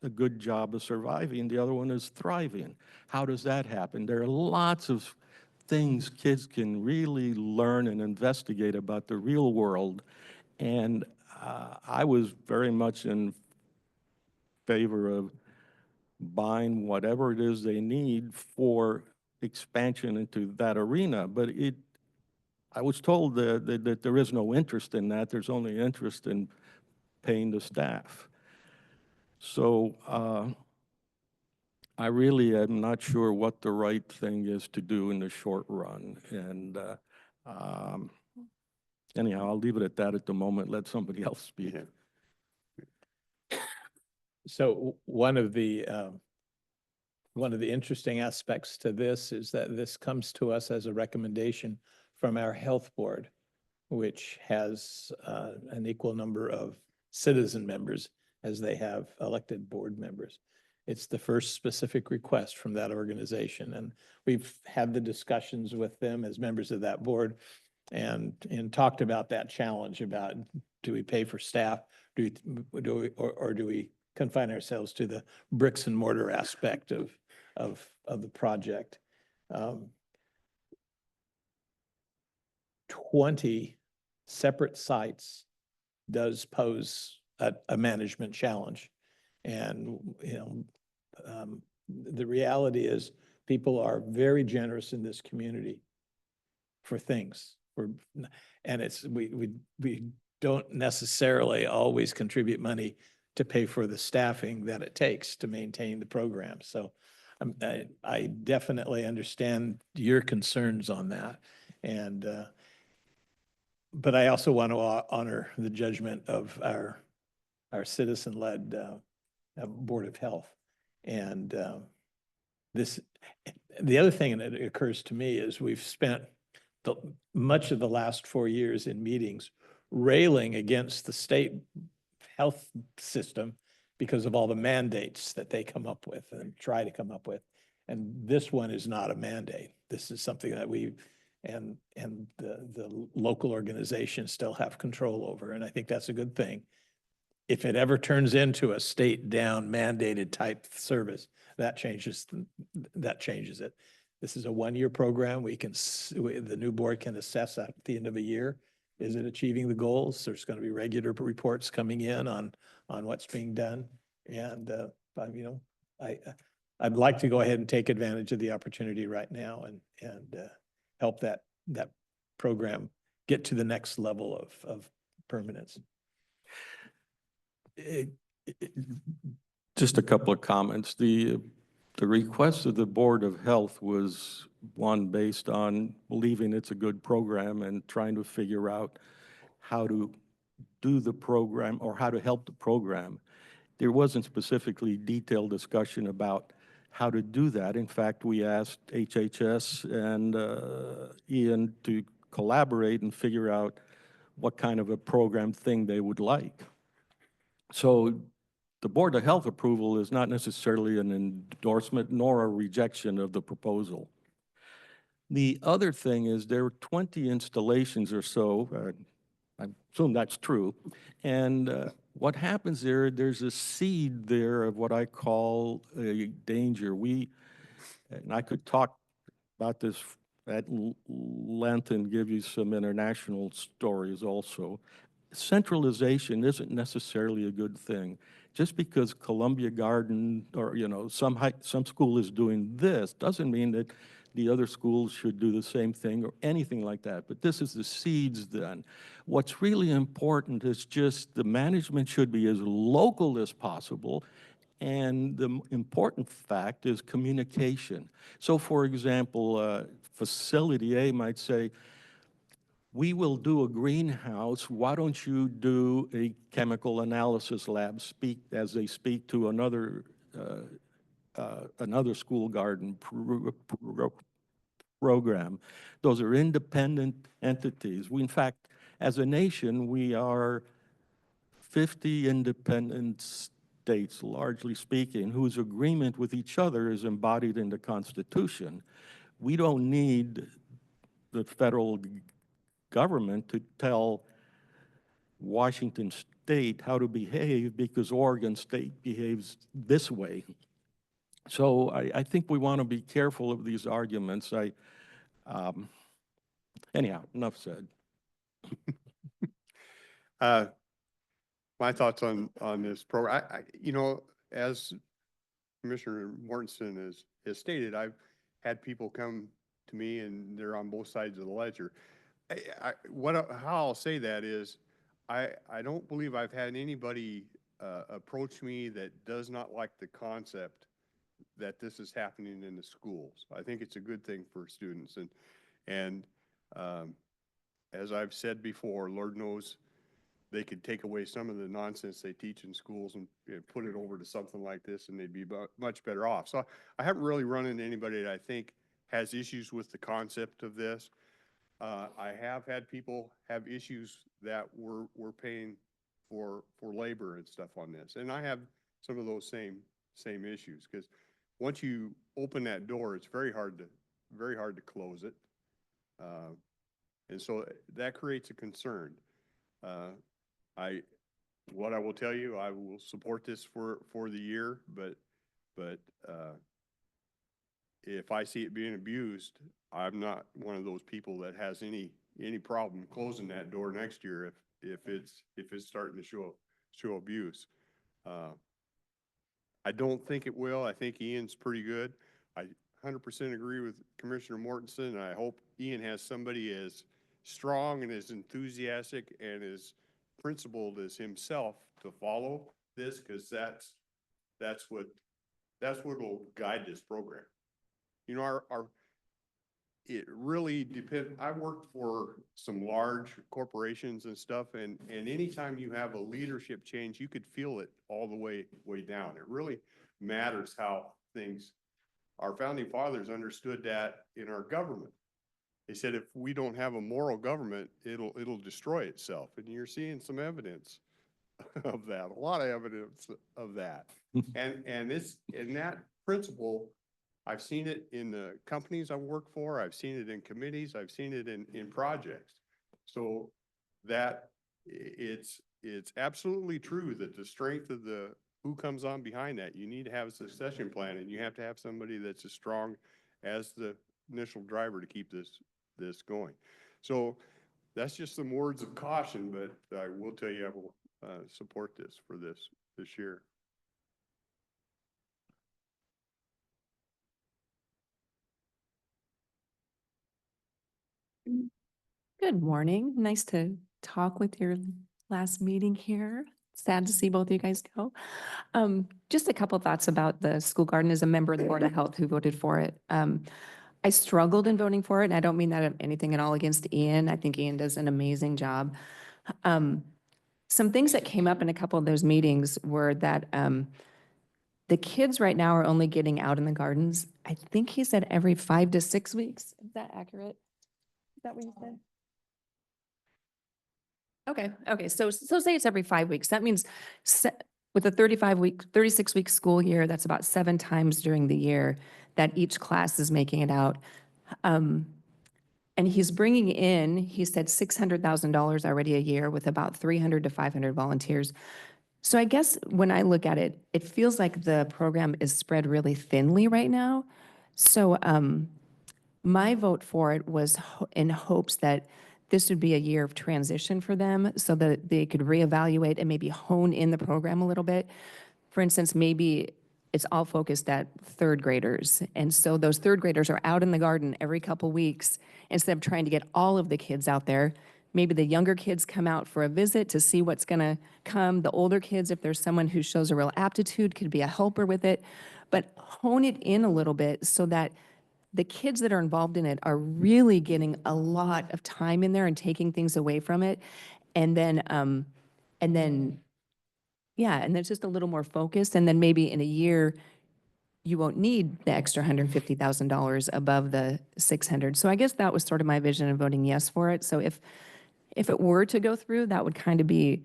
[SPEAKER 6] a good job of surviving. The other one is thriving. How does that happen? There are lots of things kids can really learn and investigate about the real world. And I was very much in favor of buying whatever it is they need for expansion into that arena. But I was told that there is no interest in that. There's only interest in paying the staff. So I really am not sure what the right thing is to do in the short run. And anyhow, I'll leave it at that at the moment. Let somebody else speak.
[SPEAKER 2] so one of the interesting aspects to this is that this comes to us as a recommendation from our health board, which has an equal number of citizen members as they have elected board members. It's the first specific request from that organization. And we've had the discussions with them as members of that board and talked about that challenge about, do we pay for staff? Do we confine ourselves to the bricks and mortar aspect of the project? 20 separate sites does pose a management challenge. And, the reality is people are very generous in this community for things. And we don't necessarily always contribute money to pay for the staffing that it takes to maintain the program. So I definitely understand your concerns on that. And, but I also want to honor the judgment of our citizen-led Board of Health. And the other thing that occurs to me is we've spent much of the last 4 years in meetings railing against the state health system because of all the mandates that they come up with and try to come up with. And this one is not a mandate. This is something that and the local organizations still have control over. And I think that's a good thing. If it ever turns into a state down mandated type service, that changes it. This is a 1-year program. The new board can assess at the end of a year. Is it achieving the goals? There's going to be regular reports coming in on what's being done. And, I'd like to go ahead and take advantage of the opportunity right now and help that program get to the next level of permanence.
[SPEAKER 6] Just a couple of comments. The request of the Board of Health was one based on believing it's a good program and trying to figure out how to do the program or how to help the program. There wasn't specifically detailed discussion about how to do that. In fact, we asked HHS and Ian to collaborate and figure out what kind of a program thing they would like. So the Board of Health approval is not necessarily an endorsement nor a rejection of the proposal. The other thing is there were 20 installations or so, I assume that's true, and what happens there's a seed there of what I call a danger. And I could talk about this at length and give you some international stories also. Centralization isn't necessarily a good thing. Just because Columbia Garden or, some school is doing this doesn't mean that the other schools should do the same thing or anything like that. But this is the seeds then. What's really important is just the management should be as local as possible. And the important fact is communication. So for example, facility A might say, we will do a greenhouse. Why don't you do a chemical analysis lab as they speak to another school garden program? Those are independent entities. In fact, as a nation, we are 50 independent states, largely speaking, whose agreement with each other is embodied in the Constitution. We don't need the federal government to tell Washington State how to behave because Oregon State behaves this way. So I think we want to be careful of these arguments. Anyhow, enough said.
[SPEAKER 7] My thoughts on this program, as Commissioner Mortensen has stated, I've had people come to me and they're on both sides of the ledger. How I'll say that is, I don't believe I've had anybody approach me that does not like the concept that this is happening in the schools. I think it's a good thing for students, and as I've said before, Lord knows they could take away some of the nonsense they teach in schools and put it over to something like this, and they'd be much better off. So I haven't really run into anybody that I think has issues with the concept of this. I have had people have issues that we're paying for labor and stuff on this. And I have some of those same issues, because once you open that door, it's very hard to close it. And so that creates a concern. What I will tell you, I will support this for the year, but if I see it being abused, I'm not one of those people that has any problem closing that door next year if it's starting to show abuse. I don't think it will. I think Ian's pretty good. I 100% agree with Commissioner Mortensen, and I hope Ian has somebody as strong and as enthusiastic and as principled as himself to follow this, because that's what will guide this program. You know, it really depends. I worked for some large corporations and stuff, and anytime you have a leadership change, you could feel it all the way down. It really matters how things. Our founding fathers understood that in our government. They said if we don't have a moral government, it'll destroy itself, and you're seeing some evidence of that. A lot of evidence of that, and that principle. I've seen it in the companies I've worked for. I've seen it in committees. I've seen it in projects. So that it's absolutely true that the strength of who comes on behind that, you need to have a succession plan, and you have to have somebody that's as strong as the initial driver to keep this going. So that's just some words of caution, but I will tell you I will support this for this year.
[SPEAKER 11] Good morning. Nice to talk with your last meeting here. Sad to see both of you guys go. Just a couple of thoughts about the school garden as a member of the Board of Health who voted for it. I struggled in voting for it, and I don't mean that of anything at all against Ian. I think Ian does an amazing job. Some things that came up in a couple of those meetings were that the kids right now are only getting out in the gardens. I think he said every 5 to 6 weeks. Is that accurate? Is that what you said? Okay. So say it's every 5 weeks. That means with a 36-week school year, that's about 7 times during the year that each class is making it out. And he's bringing in, he said $600,000 already a year with about 300 to 500 volunteers. So I guess when I look at it, it feels like the program is spread really thinly right now. So my vote for it was in hopes that this would be a year of transition for them so that they could reevaluate and maybe hone in the program a little bit. For instance, maybe it's all focused at 3rd graders. And so those 3rd graders are out in the garden every couple weeks instead of trying to get all of the kids out there. Maybe the younger kids come out for a visit to see what's going to come. The older kids, if there's someone who shows a real aptitude, could be a helper with it. But hone it in a little bit so that the kids that are involved in it are really getting a lot of time in there and taking things away from it. And then it's just a little more focused. And then maybe in a year, you won't need the extra $150,000 above the 600. So I guess that was sort of my vision of voting yes for it. So if it were to go through, that would kind of be,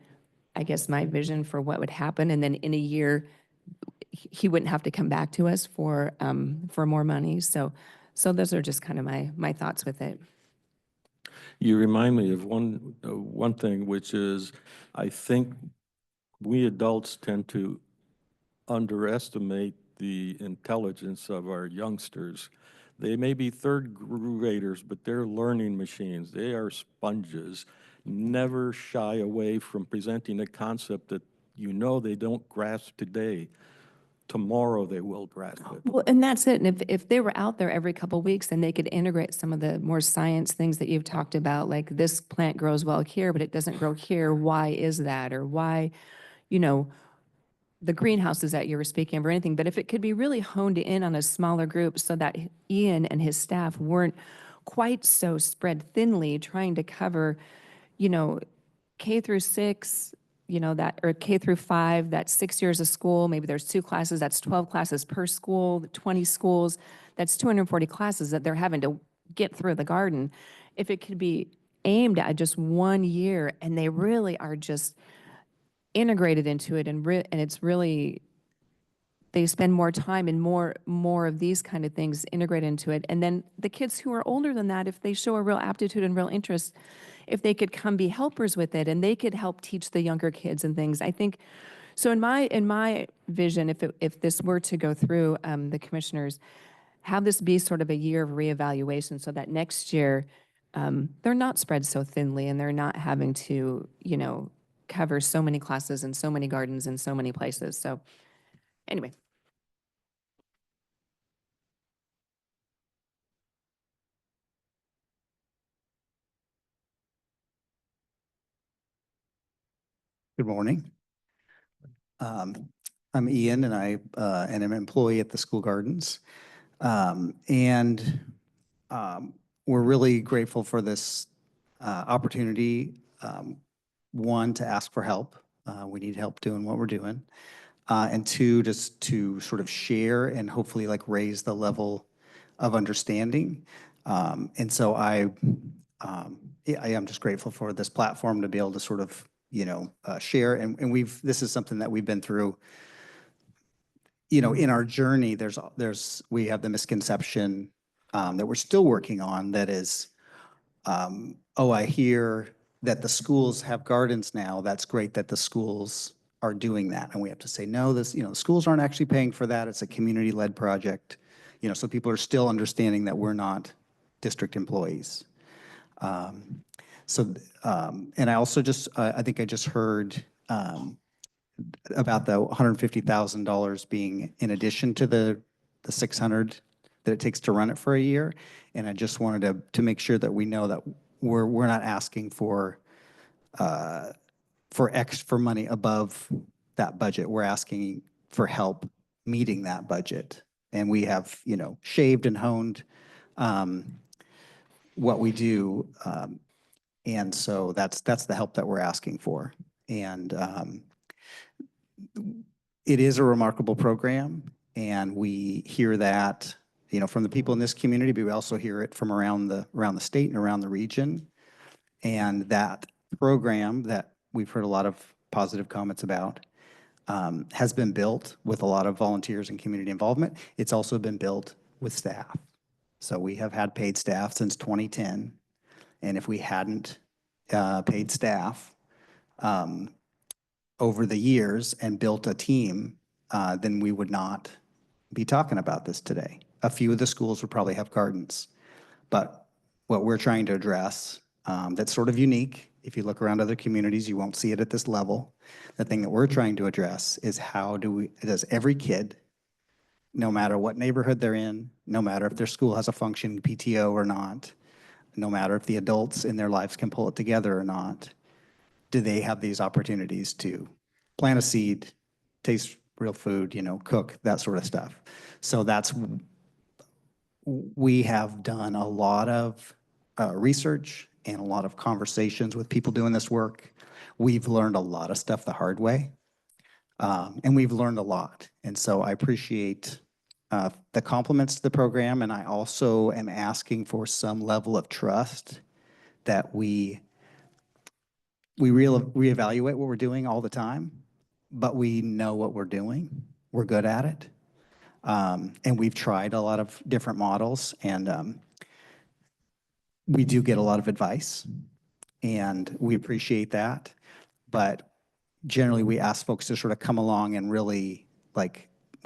[SPEAKER 11] I guess, my vision for what would happen. And then in a year, he wouldn't have to come back to us for more money. So those are just kind of my thoughts with it.
[SPEAKER 6] You remind me of one thing, which is I think we adults tend to underestimate the intelligence of our youngsters. They may be 3rd graders, but they're learning machines. They are sponges. Never shy away from presenting a concept that you know they don't grasp today. Tomorrow they will grasp it.
[SPEAKER 11] Well, and that's it. And if they were out there every couple of weeks, then they could integrate some of the more science things that you've talked about, like this plant grows well here, but it doesn't grow here. Why is that? Or why, the greenhouses that you were speaking of or anything. But if it could be really honed in on a smaller group so that Ian and his staff weren't quite so spread thinly trying to cover, K through 6, or K through 5, that's 6 years of school. Maybe there's 2 classes, that's 12 classes per school, 20 schools, that's 240 classes that they're having to get through the garden. if it could be aimed at just 1 year and they really are just integrated into it and it's really, they spend more time and more of these kind of things integrated into it. And then the kids who are older than that, if they show a real aptitude and real interest, if they could come be helpers with it and they could help teach the younger kids and things, I think. So in my vision, if this were to go through, the commissioners, have this be sort of a year of reevaluation so that next year, they're not spread so thinly and they're not having to, cover so many classes and so many gardens in so many places. So anyway.
[SPEAKER 12] Good morning. I'm Ian and I am an employee at the School Gardens. We're really grateful for this opportunity. One, to ask for help. We need help doing what we're doing. And two, just to sort of share and hopefully like raise the level of understanding. And so I am just grateful for this platform to be able to sort of share. And this is something that we've been through, in our journey. We have the misconception that we're still working on, that is, I hear that the schools have gardens now. That's great that the schools are doing that. And we have to say, no, the schools aren't actually paying for that. It's a community-led project. So people are still understanding that we're not district employees. And I also I think I just heard about the $150,000 being in addition to the $600 that it takes to run it for a year. And I just wanted to make sure that we know that we're not asking for money above that budget. We're asking for help meeting that budget. And we have, shaved and honed what we do. And so that's the help that we're asking for. And it is a remarkable program. And we hear that, from the people in this community, but we also hear it from around the state and around the region. And that program that we've heard a lot of positive comments about has been built with a lot of volunteers and community involvement. It's also been built with staff. So we have had paid staff since 2010. And if we hadn't paid staff over the years and built a team, then we would not be talking about this today. A few of the schools would probably have gardens. But what we're trying to address, that's sort of unique. If you look around other communities, you won't see it at this level. The thing that we're trying to address is does every kid, no matter what neighborhood they're in, no matter if their school has a functioning PTO or not, no matter if the adults in their lives can pull it together or not, do they have these opportunities to plant a seed, taste real food, cook, that sort of stuff. So we have done a lot of research and a lot of conversations with people doing this work. We've learned a lot of stuff the hard way, and we've learned a lot. And so I appreciate the compliments to the program, and I also am asking for some level of trust that we reevaluate what we're doing all the time, but we know what we're doing. We're good at it. And we've tried a lot of different models, and we do get a lot of advice, and we appreciate that. But generally, we ask folks to sort of come along and really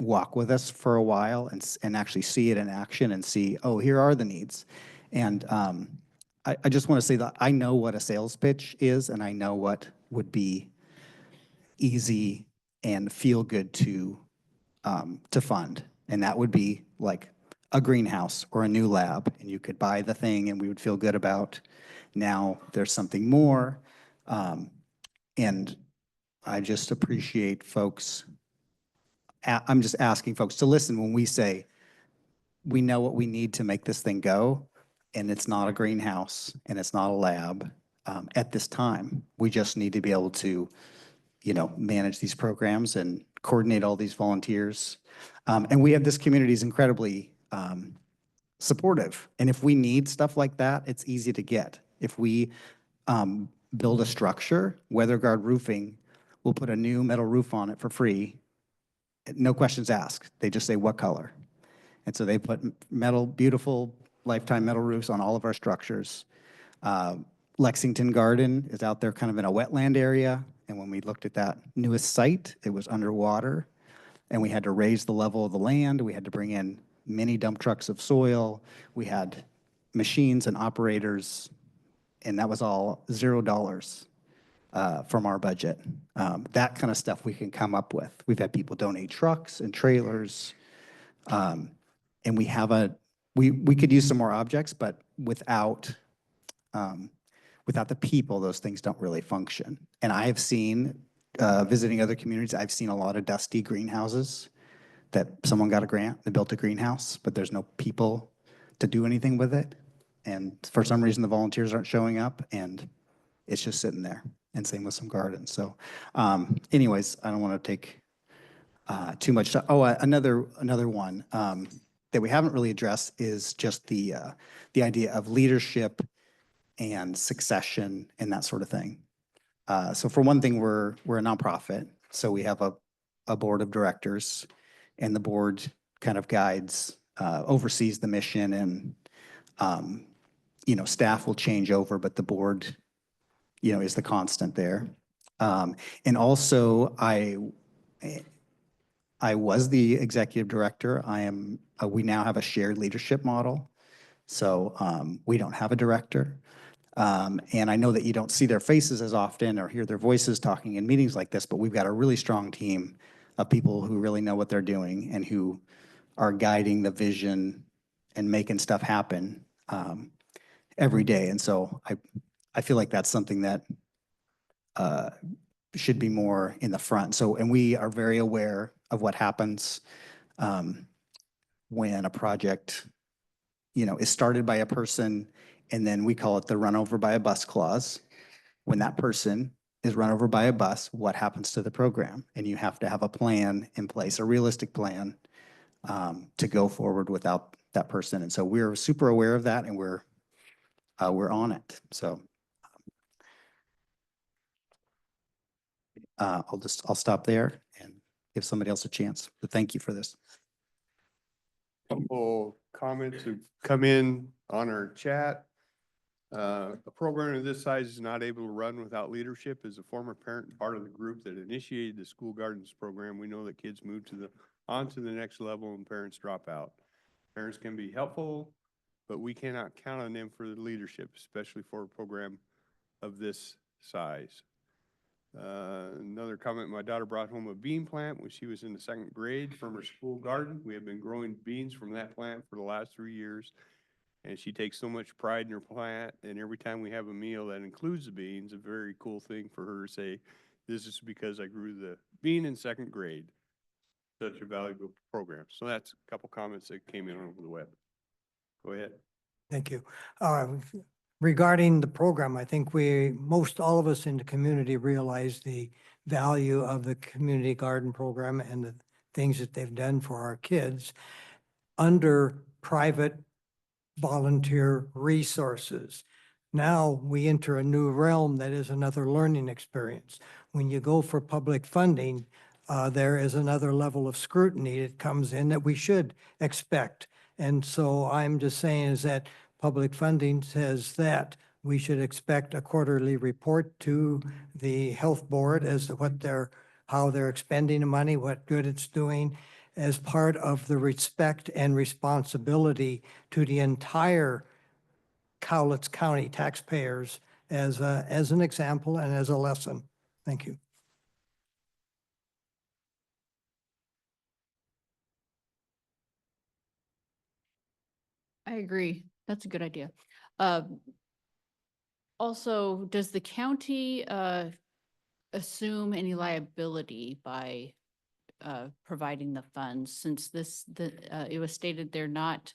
[SPEAKER 12] walk with us for a while and actually see it in action and see, oh, here are the needs. And I just want to say that I know what a sales pitch is, and I know what would be easy and feel good to fund. And that would be like a greenhouse or a new lab, and you could buy the thing and we would feel good about. Now there's something more. And I just appreciate folks. I'm just asking folks to listen when we say, we know what we need to make this thing go, and it's not a greenhouse and it's not a lab at this time. We just need to be able to, manage these programs and coordinate all these volunteers. And we have this community is incredibly supportive. And if we need stuff like that, it's easy to get. If we build a structure, WeatherGuard Roofing will put a new metal roof on it for free. No questions asked. They just say what color. And so they put metal, beautiful lifetime metal roofs on all of our structures. Lexington Garden is out there kind of in a wetland area. And when we looked at that newest site, it was underwater. And we had to raise the level of the land. We had to bring in many dump trucks of soil. We had machines and operators, and that was all $0 from our budget. That kind of stuff we can come up with. We've had people donate trucks and trailers. And we have we could use some more objects, but without the people, those things don't really function. And I have seen, visiting other communities, I've seen a lot of dusty greenhouses that someone got a grant, they built a greenhouse, but there's no people to do anything with it. And for some reason, the volunteers aren't showing up and it's just sitting there. And same with some gardens. So anyways, I don't want to take too much time. Oh, another one that we haven't really addressed is just the idea of leadership and succession and that sort of thing. So for one thing, we're a nonprofit. So we have a board of directors, and the board kind of guides, oversees the mission, and staff will change over, but the board, is the constant there. And also I was the executive director. We now have a shared leadership model. So we don't have a director. And I know that you don't see their faces as often or hear their voices talking in meetings like this, but we've got a really strong team of people who really know what they're doing and who are guiding the vision and making stuff happen every day. And so I feel like that's something that should be more in the front. So, and we are very aware of what happens when a project, is started by a person, and then we call it the run over by a bus clause. When that person is run over by a bus, what happens to the program? And you have to have a plan in place, a realistic plan to go forward without that person. And so we're super aware of that, and we're on it. So I'll stop there and give somebody else a chance. But thank you for this.
[SPEAKER 7] Couple comments have come in on our chat. A program of this size is not able to run without leadership. As a former parent and part of the group that initiated the school gardens program, we know that kids move on to the next level and parents drop out. Parents can be helpful, but we cannot count on them for the leadership, especially for a program of this size. Another comment, my daughter brought home a bean plant when she was in the 2nd grade from her school garden. We have been growing beans from that plant for the last 3 years. And she takes so much pride in her plant, and every time we have a meal that includes the beans, a very cool thing for her to say, this is because I grew the bean in 2nd grade. Such a valuable program. So that's a couple comments that came in over the web. Go ahead.
[SPEAKER 13] Thank you. Regarding the program, I think all of us in the community realize the value of the community garden program and the things that they've done for our kids under private volunteer resources. Now we enter a new realm that is another learning experience. When you go for public funding, there is another level of scrutiny that comes in that we should expect. And so I'm just saying is that public funding says that we should expect a quarterly report to the health board as to how they're expending the money, what good it's doing, as part of the respect and responsibility to the entire Cowlitz County taxpayers as an example and as a lesson. Thank you.
[SPEAKER 14] I agree. That's a good idea. Also, does the county assume any liability by providing the funds, since it was stated they're not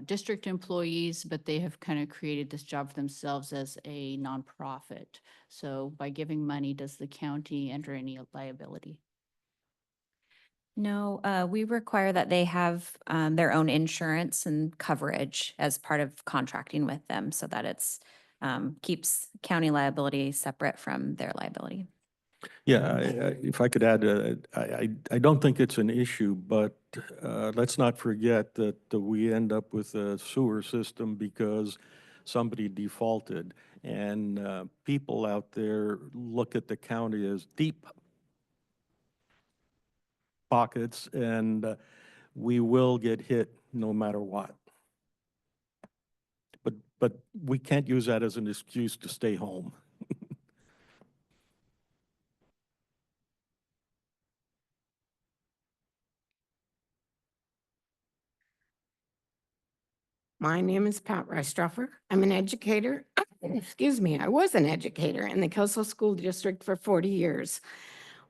[SPEAKER 14] district employees, but they have kind of created this job for themselves as a nonprofit. So by giving money, does the county enter any liability?
[SPEAKER 10] No, we require that they have their own insurance and coverage as part of contracting with them so that it's keeps county liability separate from their liability.
[SPEAKER 6] Yeah, if I could add, I don't think it's an issue, but let's not forget that we end up with a sewer system because somebody defaulted. And people out there look at the county as deep pockets, and we will get hit no matter what. But we can't use that as an excuse to stay home.
[SPEAKER 15] My name is Pat Reistroffer. I'm an educator. Excuse me, I was an educator in the Kelso School District for 40 years.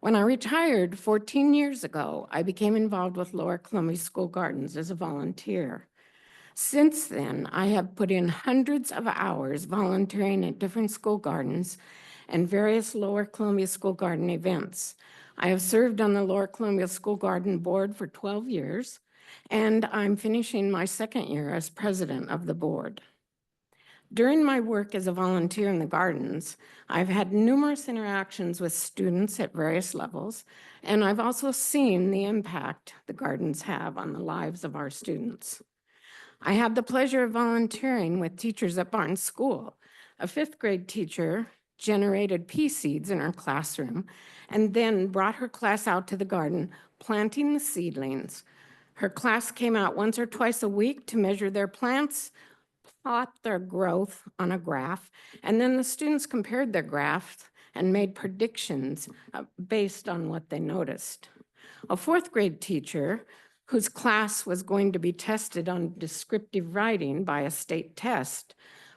[SPEAKER 15] When I retired 14 years ago, I became involved with Lower Columbia School Gardens as a volunteer. Since then, I have put in hundreds of hours volunteering at different school gardens and various Lower Columbia School Garden events. I have served on the Lower Columbia School Garden Board for 12 years, and I'm finishing my second year as president of the board. During my work as a volunteer in the gardens, I've had numerous interactions with students at various levels, and I've also seen the impact the gardens have on the lives of our students. I had the pleasure of volunteering with teachers at Barnes School. A fifth grade teacher generated pea seeds in her classroom and then brought her class out to the garden, planting the seedlings. Her class came out once or twice a week to measure their plants, plot their growth on a graph, and then the students compared their graphs and made predictions based on what they noticed. A fourth grade teacher whose class was going to be tested on descriptive writing by a state test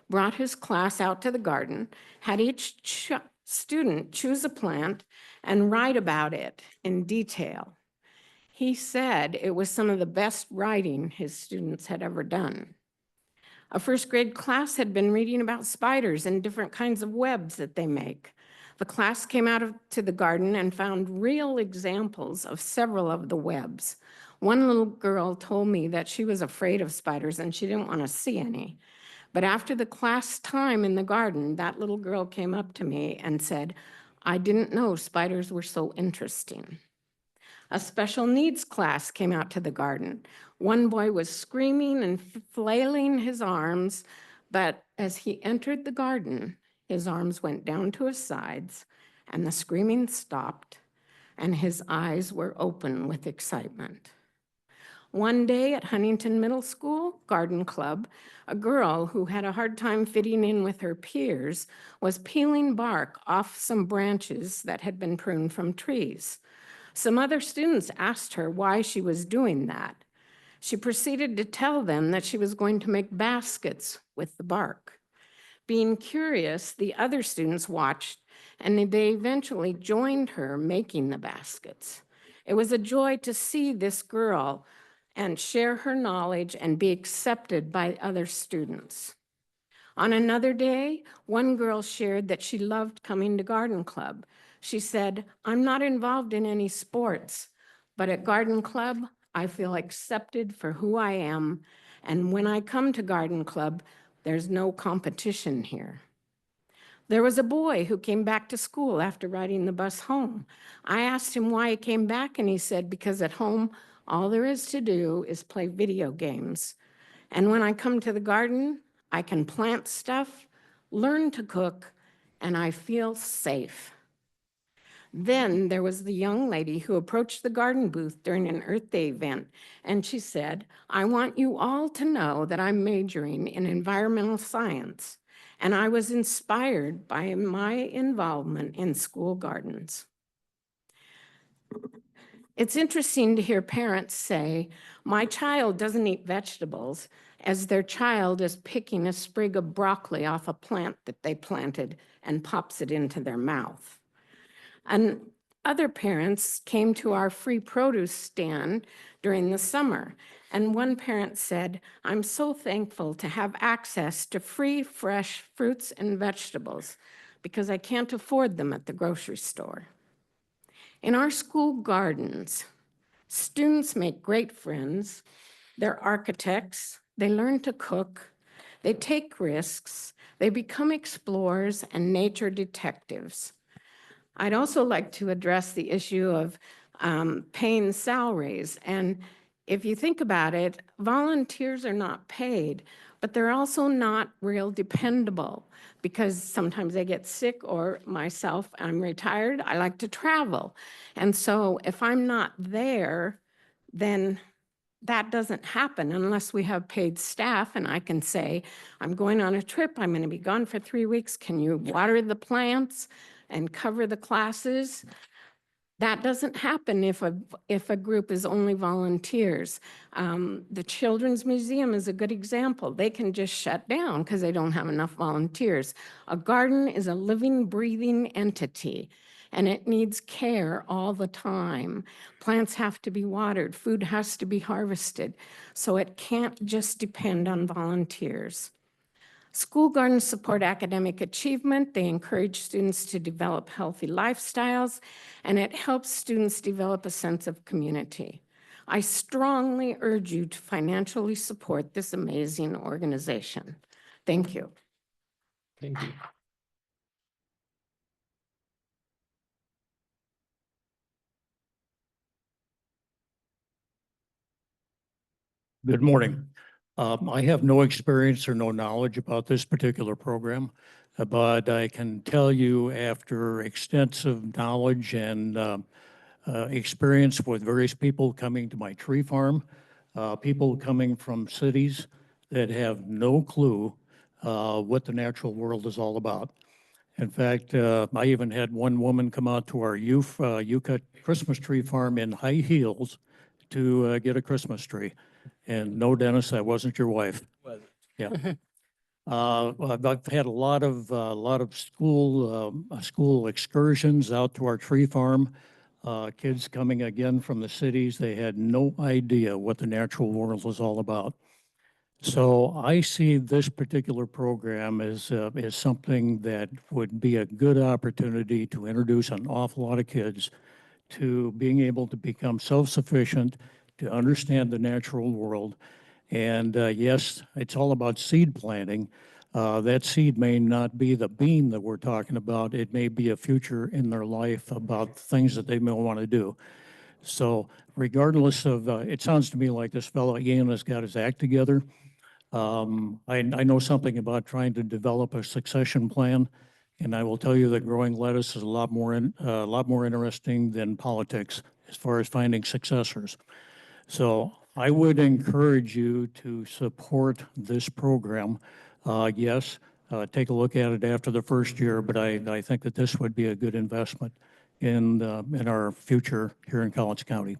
[SPEAKER 15] brought his class out to the garden, had each student choose a plant and write about it in detail. He said it was some of the best writing his students had ever done. A first grade class had been reading about spiders and different kinds of webs that they make. The class came out to the garden and found real examples of several of the webs. One little girl told me that she was afraid of spiders and she didn't want to see any. But after the class time in the garden, that little girl came up to me and said, "I didn't know spiders were so interesting." A special needs class came out to the garden. One boy was screaming and flailing his arms, but as he entered the garden, his arms went down to his sides and the screaming stopped and his eyes were open with excitement. One day at Huntington Middle School Garden Club, a girl who had a hard time fitting in with her peers was peeling bark off some branches that had been pruned from trees. Some other students asked her why she was doing that. She proceeded to tell them that she was going to make baskets with the bark. Being curious, the other students watched, and they eventually joined her making the baskets. It was a joy to see this girl and share her knowledge and be accepted by other students. On another day, one girl shared that she loved coming to Garden Club. She said, "I'm not involved in any sports, but at Garden Club, I feel accepted for who I am. And when I come to Garden Club, there's no competition here." There was a boy who came back to school after riding the bus home. I asked him why he came back, and he said, "Because at home, all there is to do is play video games. And when I come to the garden, I can plant stuff, learn to cook, and I feel safe." Then there was the young lady who approached the garden booth during an Earth Day event, and she said, "I want you all to know that I'm majoring in environmental science, and I was inspired by my involvement in school gardens." It's interesting to hear parents say, "My child doesn't eat vegetables," as their child is picking a sprig of broccoli off a plant that they planted and pops it into their mouth. And other parents came to our free produce stand during the summer, and one parent said, "I'm so thankful to have access to free, fresh fruits and vegetables because I can't afford them at the grocery store." In our school gardens, Students make great friends. They're architects. They learn to cook. They take risks. They become explorers and nature detectives. I'd also like to address the issue of paying salaries. And if you think about it, volunteers are not paid, but they're also not real dependable because sometimes they get sick, or myself, I'm retired, I like to travel. And so if I'm not there, then that doesn't happen unless we have paid staff and I can say, I'm going on a trip, I'm going to be gone for 3 weeks. Can you water the plants and cover the classes? That doesn't happen if a group is only volunteers. The Children's Museum is a good example. They can just shut down because they don't have enough volunteers. A garden is a living, breathing entity, and it needs care all the time. Plants have to be watered, food has to be harvested, so it can't just depend on volunteers. School gardens support academic achievement. They encourage students to develop healthy lifestyles, and it helps students develop a sense of community. I strongly urge you to financially support this amazing organization. Thank you.
[SPEAKER 2] Thank you.
[SPEAKER 16] Good morning. I have no experience or no knowledge about this particular program, but I can tell you after extensive knowledge and experience with various people coming to my tree farm, people coming from cities that have no clue what the natural world is all about. In fact, I even had one woman come out to our Yucca Christmas tree farm in high heels to get a Christmas tree. And no, Dennis, I wasn't your wife. Yeah. I've had a lot of school excursions out to our tree farm. Kids coming again from the cities, they had no idea what the natural world was all about. So I see this particular program as something that would be a good opportunity to introduce an awful lot of kids to being able to become self-sufficient, to understand the natural world. And yes, it's all about seed planting. That seed may not be the bean that we're talking about. It may be a future in their life about things that they may want to do. So regardless of, it sounds to me like this fellow Ian has got his act together. I know something about trying to develop a succession plan, and I will tell you that growing lettuce is a lot more interesting than politics as far as finding successors. So I would encourage you to support this program. Yes, take a look at it after the first year, but I think that this would be a good investment in our future here in Collins County.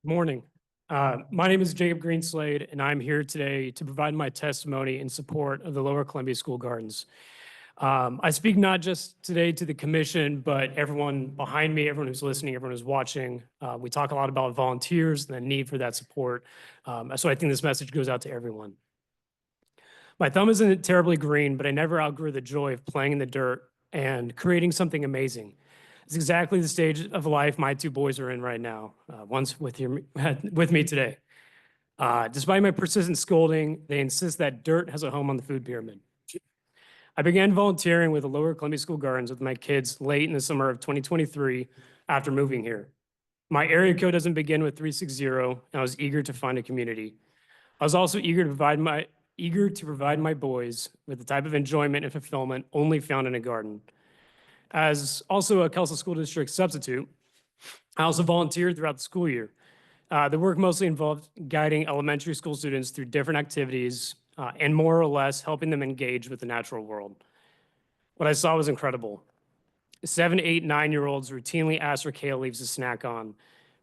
[SPEAKER 17] Morning. My name is Jacob Greenslade, and I'm here today to provide my testimony in support of the Lower Columbia School Gardens. I speak not just today to the commission, but everyone behind me, everyone who's listening, everyone who's watching. We talk a lot about volunteers and the need for that support. So I think this message goes out to everyone. My thumb isn't terribly green, but I never outgrew the joy of playing in the dirt and creating something amazing. It's exactly the stage of life my two boys are in right now. One's with me today. Despite my persistent scolding, they insist that dirt has a home on the food pyramid. I began volunteering with the Lower Columbia School Gardens with my kids late in the summer of 2023 after moving here. My area code doesn't begin with 360, and I was eager to find a community. I was also eager to provide my boys with the type of enjoyment and fulfillment only found in a garden. As also a Kelso School District substitute, I also volunteered throughout the school year. The work mostly involved guiding elementary school students through different activities and more or less helping them engage with the natural world. What I saw was incredible. 7, 8, 9-year-olds routinely ask for kale leaves to snack on.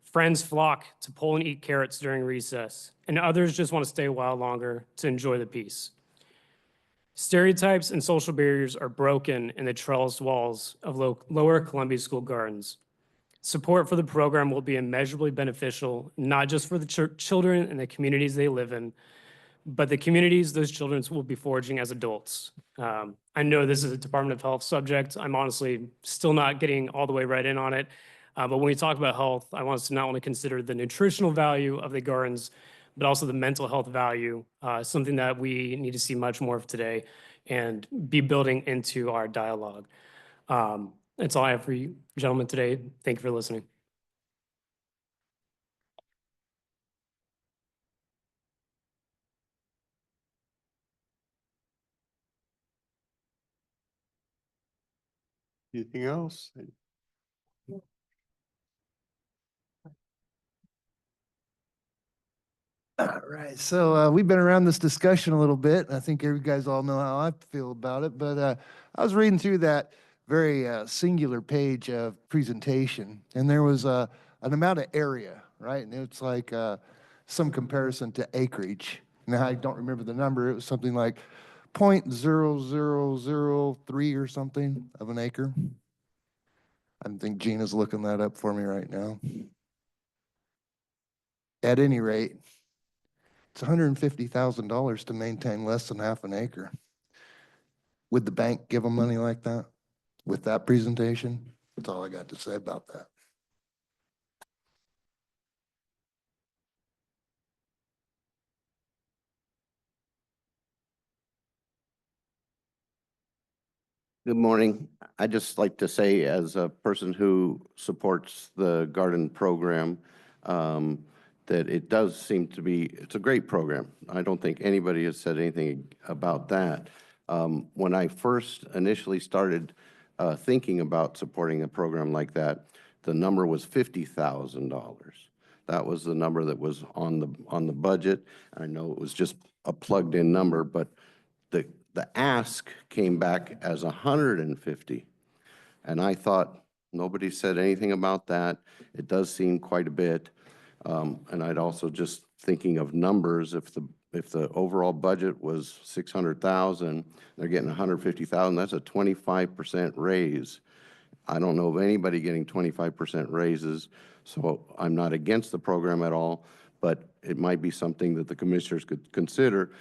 [SPEAKER 17] Friends flock to pull and eat carrots during recess, and others just want to stay a while longer to enjoy the peace. Stereotypes and social barriers are broken in the trellised walls of Lower Columbia School Gardens. Support for the program will be immeasurably beneficial, not just for the children and the communities they live in, but the communities those children will be forging as adults. I know this is a Department of Health subject. I'm honestly still not getting all the way right in on it. But when we talk about health, I want us to not only consider the nutritional value of the gardens, but also the mental health value, something that we need to see much more of today and be building into our dialogue. That's all I have for you gentlemen today. Thank you for listening.
[SPEAKER 7] Anything else?
[SPEAKER 18] All right, so we've been around this discussion a little bit. And I think you guys all know how I feel about it, but I was reading through that very singular page of presentation, and there was an amount of area, right? And it's like some comparison to acreage. Now, I don't remember the number. It was something like 0.0003 or something of an acre. I think Gina's looking that up for me right now. At any rate, it's $150,000 to maintain less than half an acre. Would the bank give them money like that with that presentation? That's all I got to say about that.
[SPEAKER 19] Good morning. I'd just like to say, as a person who supports the garden program, that it does seem to be, it's a great program. I don't think anybody has said anything about that. When I first initially started thinking about supporting a program like that, the number was $50,000. That was the number that was on the budget. I know it was just a plugged-in number, but the ask came back as 150. And I thought, nobody said anything about that. It does seem quite a bit. And I'd also just thinking of numbers, if the overall budget was 600,000, they're getting 150,000, that's a 25% raise. I don't know of anybody getting 25% raises, so I'm not against the program at all, but it might be something that the commissioners could consider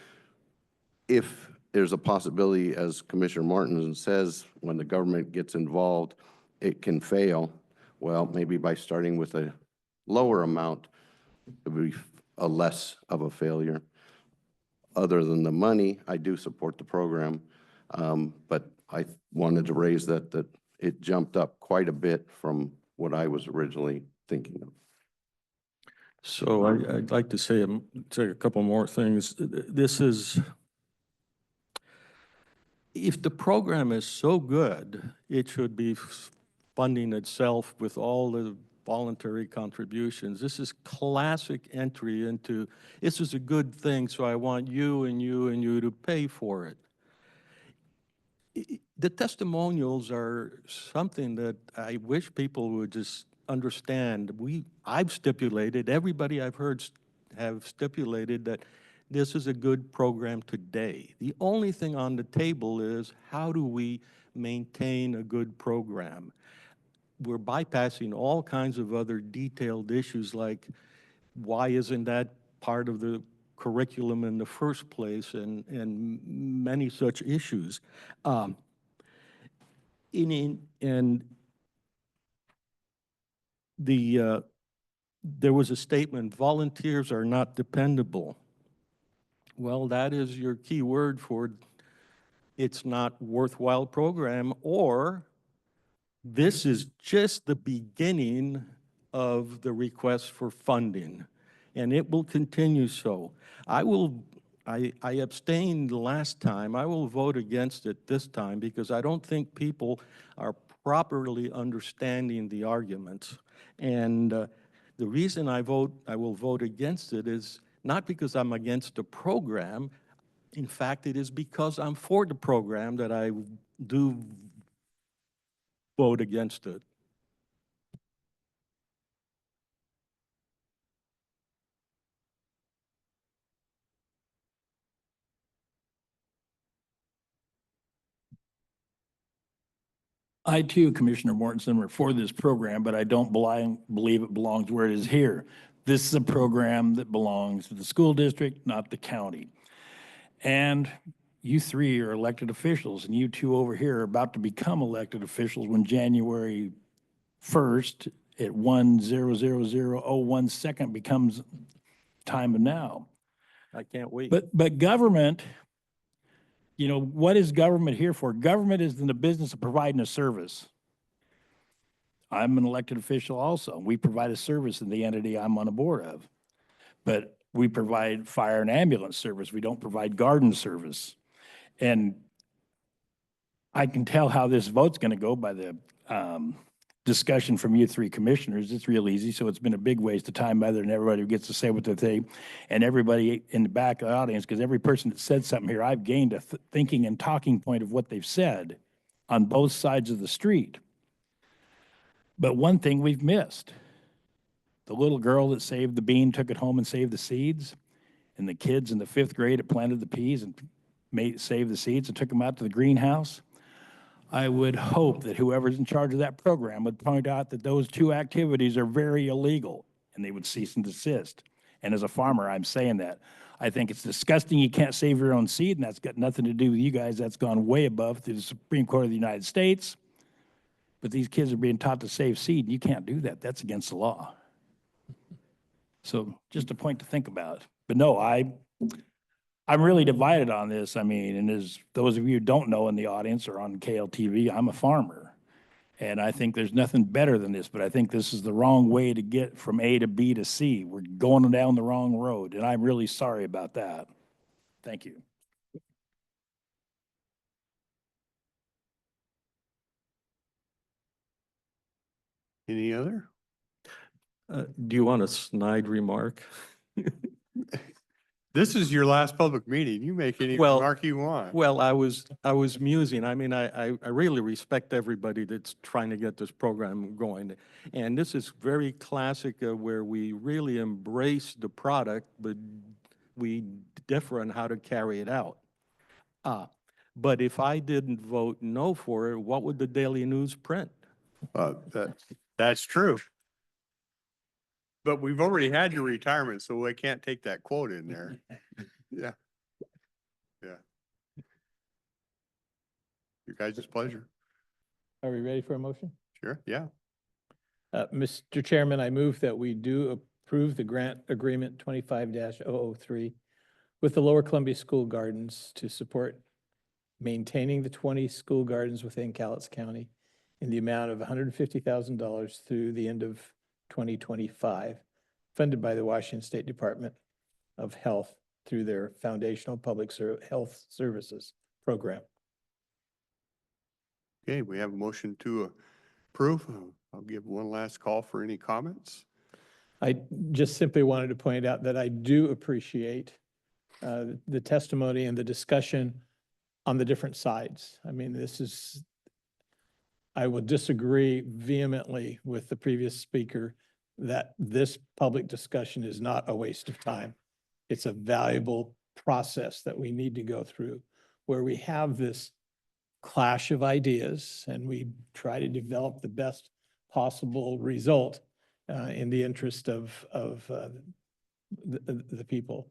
[SPEAKER 19] if there's a possibility, as Commissioner Martin says, when the government gets involved, it can fail. Well, maybe by starting with a lower amount, it would be a less of a failure. Other than the money, I do support the program, but I wanted to raise that it jumped up quite a bit from what I was originally thinking of.
[SPEAKER 6] So I'd like to say a couple more things. This is, if the program is so good, it should be funding itself with all the voluntary contributions. This is classic entry into, this is a good thing, so I want you and you and you to pay for it. The testimonials are something that I wish people would just understand. I've stipulated, everybody I've heard have stipulated that this is a good program today. The only thing on the table is, how do we maintain a good program? We're bypassing all kinds of other detailed issues, like why isn't that part of the curriculum in the first place, and many such issues. There was a statement, volunteers are not dependable. Well, that is your key word for it's not worthwhile program, or this is just the beginning of the request for funding, and it will continue so. I abstained last time. I will vote against it this time because I don't think people are properly understanding the arguments. And the reason I will vote against it is not because I'm against the program. In fact, it is because I'm for the program that I do vote against it.
[SPEAKER 16] I too, Commissioner Mortensen, am for this program, but I don't believe it belongs where it is here. This is a program that belongs to the school district, not the county. And you three are elected officials, and you two over here are about to become elected officials when January 1st at 1:00:01 second becomes time of now.
[SPEAKER 6] I can't wait.
[SPEAKER 16] But government, you know, what is government here for? Government is in the business of providing a service. I'm an elected official also. We provide a service in the entity I'm on a board of. But we provide fire and ambulance service. We don't provide garden service. And I can tell how this vote's going to go by the discussion from you three commissioners. It's real easy. So it's been a big waste of time other than everybody who gets to say what they think. And everybody in the back of the audience, because every person that said something here, I've gained a thinking and talking point of what they've said on both sides of the street. But one thing we've missed, the little girl that saved the bean, took it home and saved the seeds, and the kids in the 5th grade that planted the peas and saved the seeds and took them out to the greenhouse. I would hope that whoever's in charge of that program would point out that those two activities are very illegal and they would cease and desist. And as a farmer, I'm saying that. I think it's disgusting you can't save your own seed, and that's got nothing to do with you guys. That's gone way above the Supreme Court of the United States. But these kids are being taught to save seed, and you can't do that. That's against the law. So just a point to think about. But no, I'm really divided on this. I mean, and as those of you who don't know in the audience or on KLTV, I'm a farmer. And I think there's nothing better than this, but I think this is the wrong way to get from A to B to C. We're going down the wrong road, and I'm really sorry about that. Thank you.
[SPEAKER 7] Any other?
[SPEAKER 6] Do you want a snide remark?
[SPEAKER 7] This is your last public meeting. You make any
[SPEAKER 6] Well-
[SPEAKER 7] remark you want.
[SPEAKER 6] Well, I was musing. I mean, I really respect everybody that's trying to get this program going. And this is very classic where we really embrace the product, but we differ on how to carry it out. But if I didn't vote no for it, what would the Daily News print?
[SPEAKER 7] That's true. But we've already had your retirement, so I can't take that quote in there. Yeah. Yeah. Your guys' pleasure.
[SPEAKER 2] Are we ready for a motion?
[SPEAKER 7] Sure, yeah.
[SPEAKER 2] Mr. Chairman, I move that we do approve the grant agreement 25-003 with the Lower Columbia School Gardens to support maintaining the 20 school gardens within Cowlitz County in the amount of $150,000 through the end of 2025, funded by the Washington State Department of Health through their Foundational Public Health Services program.
[SPEAKER 7] Okay, we have a motion to approve. I'll give one last call for any comments.
[SPEAKER 2] I just simply wanted to point out that I do appreciate the testimony and the discussion on the different sides. I mean, I will disagree vehemently with the previous speaker that this public discussion is not a waste of time. It's a valuable process that we need to go through where we have this clash of ideas and we try to develop the best possible result in the interest of the people.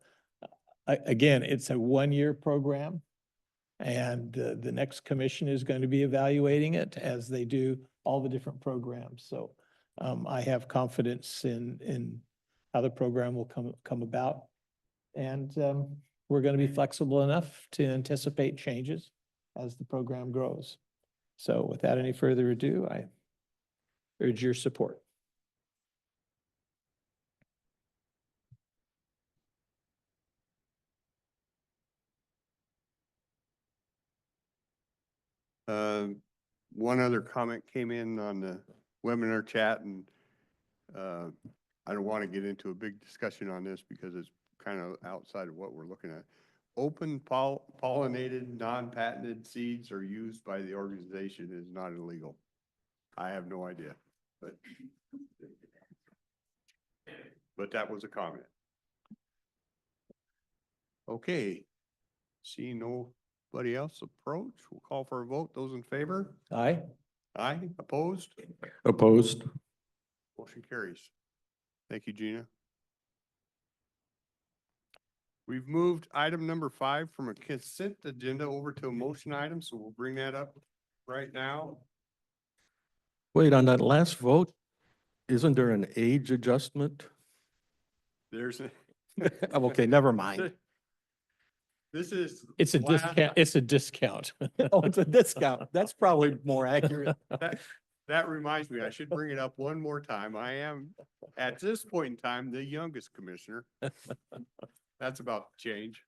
[SPEAKER 2] Again, it's a one-year program. And the next commission is going to be evaluating it as they do all the different programs. So I have confidence in how the program will come about. And we're going to be flexible enough to anticipate changes as the program grows. So without any further ado, I urge your support.
[SPEAKER 7] One other comment came in on the webinar chat, and I don't want to get into a big discussion on this because it's kind of outside of what we're looking at. Open pollinated, non-patented seeds are used by the organization is not illegal. I have no idea, but that was a comment. Okay, see nobody else approach. We'll call for a vote. Those in favor?
[SPEAKER 2] Aye.
[SPEAKER 7] Aye. Opposed?
[SPEAKER 6] Opposed?
[SPEAKER 7] Motion carries. Thank you, Gina. We've moved item number 5 from a consent agenda over to a motion item, so we'll bring that up right now.
[SPEAKER 6] Wait, on that last vote, isn't there an age adjustment?
[SPEAKER 7] There's a.
[SPEAKER 6] Okay, never mind.
[SPEAKER 7] This is.
[SPEAKER 2] It's a
[SPEAKER 7] last-
[SPEAKER 2] discount, it's a discount.
[SPEAKER 6] Oh, it's a discount. That's probably more accurate.
[SPEAKER 7] That reminds me, I should bring it up one more time. I am, at this point in time, the youngest commissioner. That's about to change.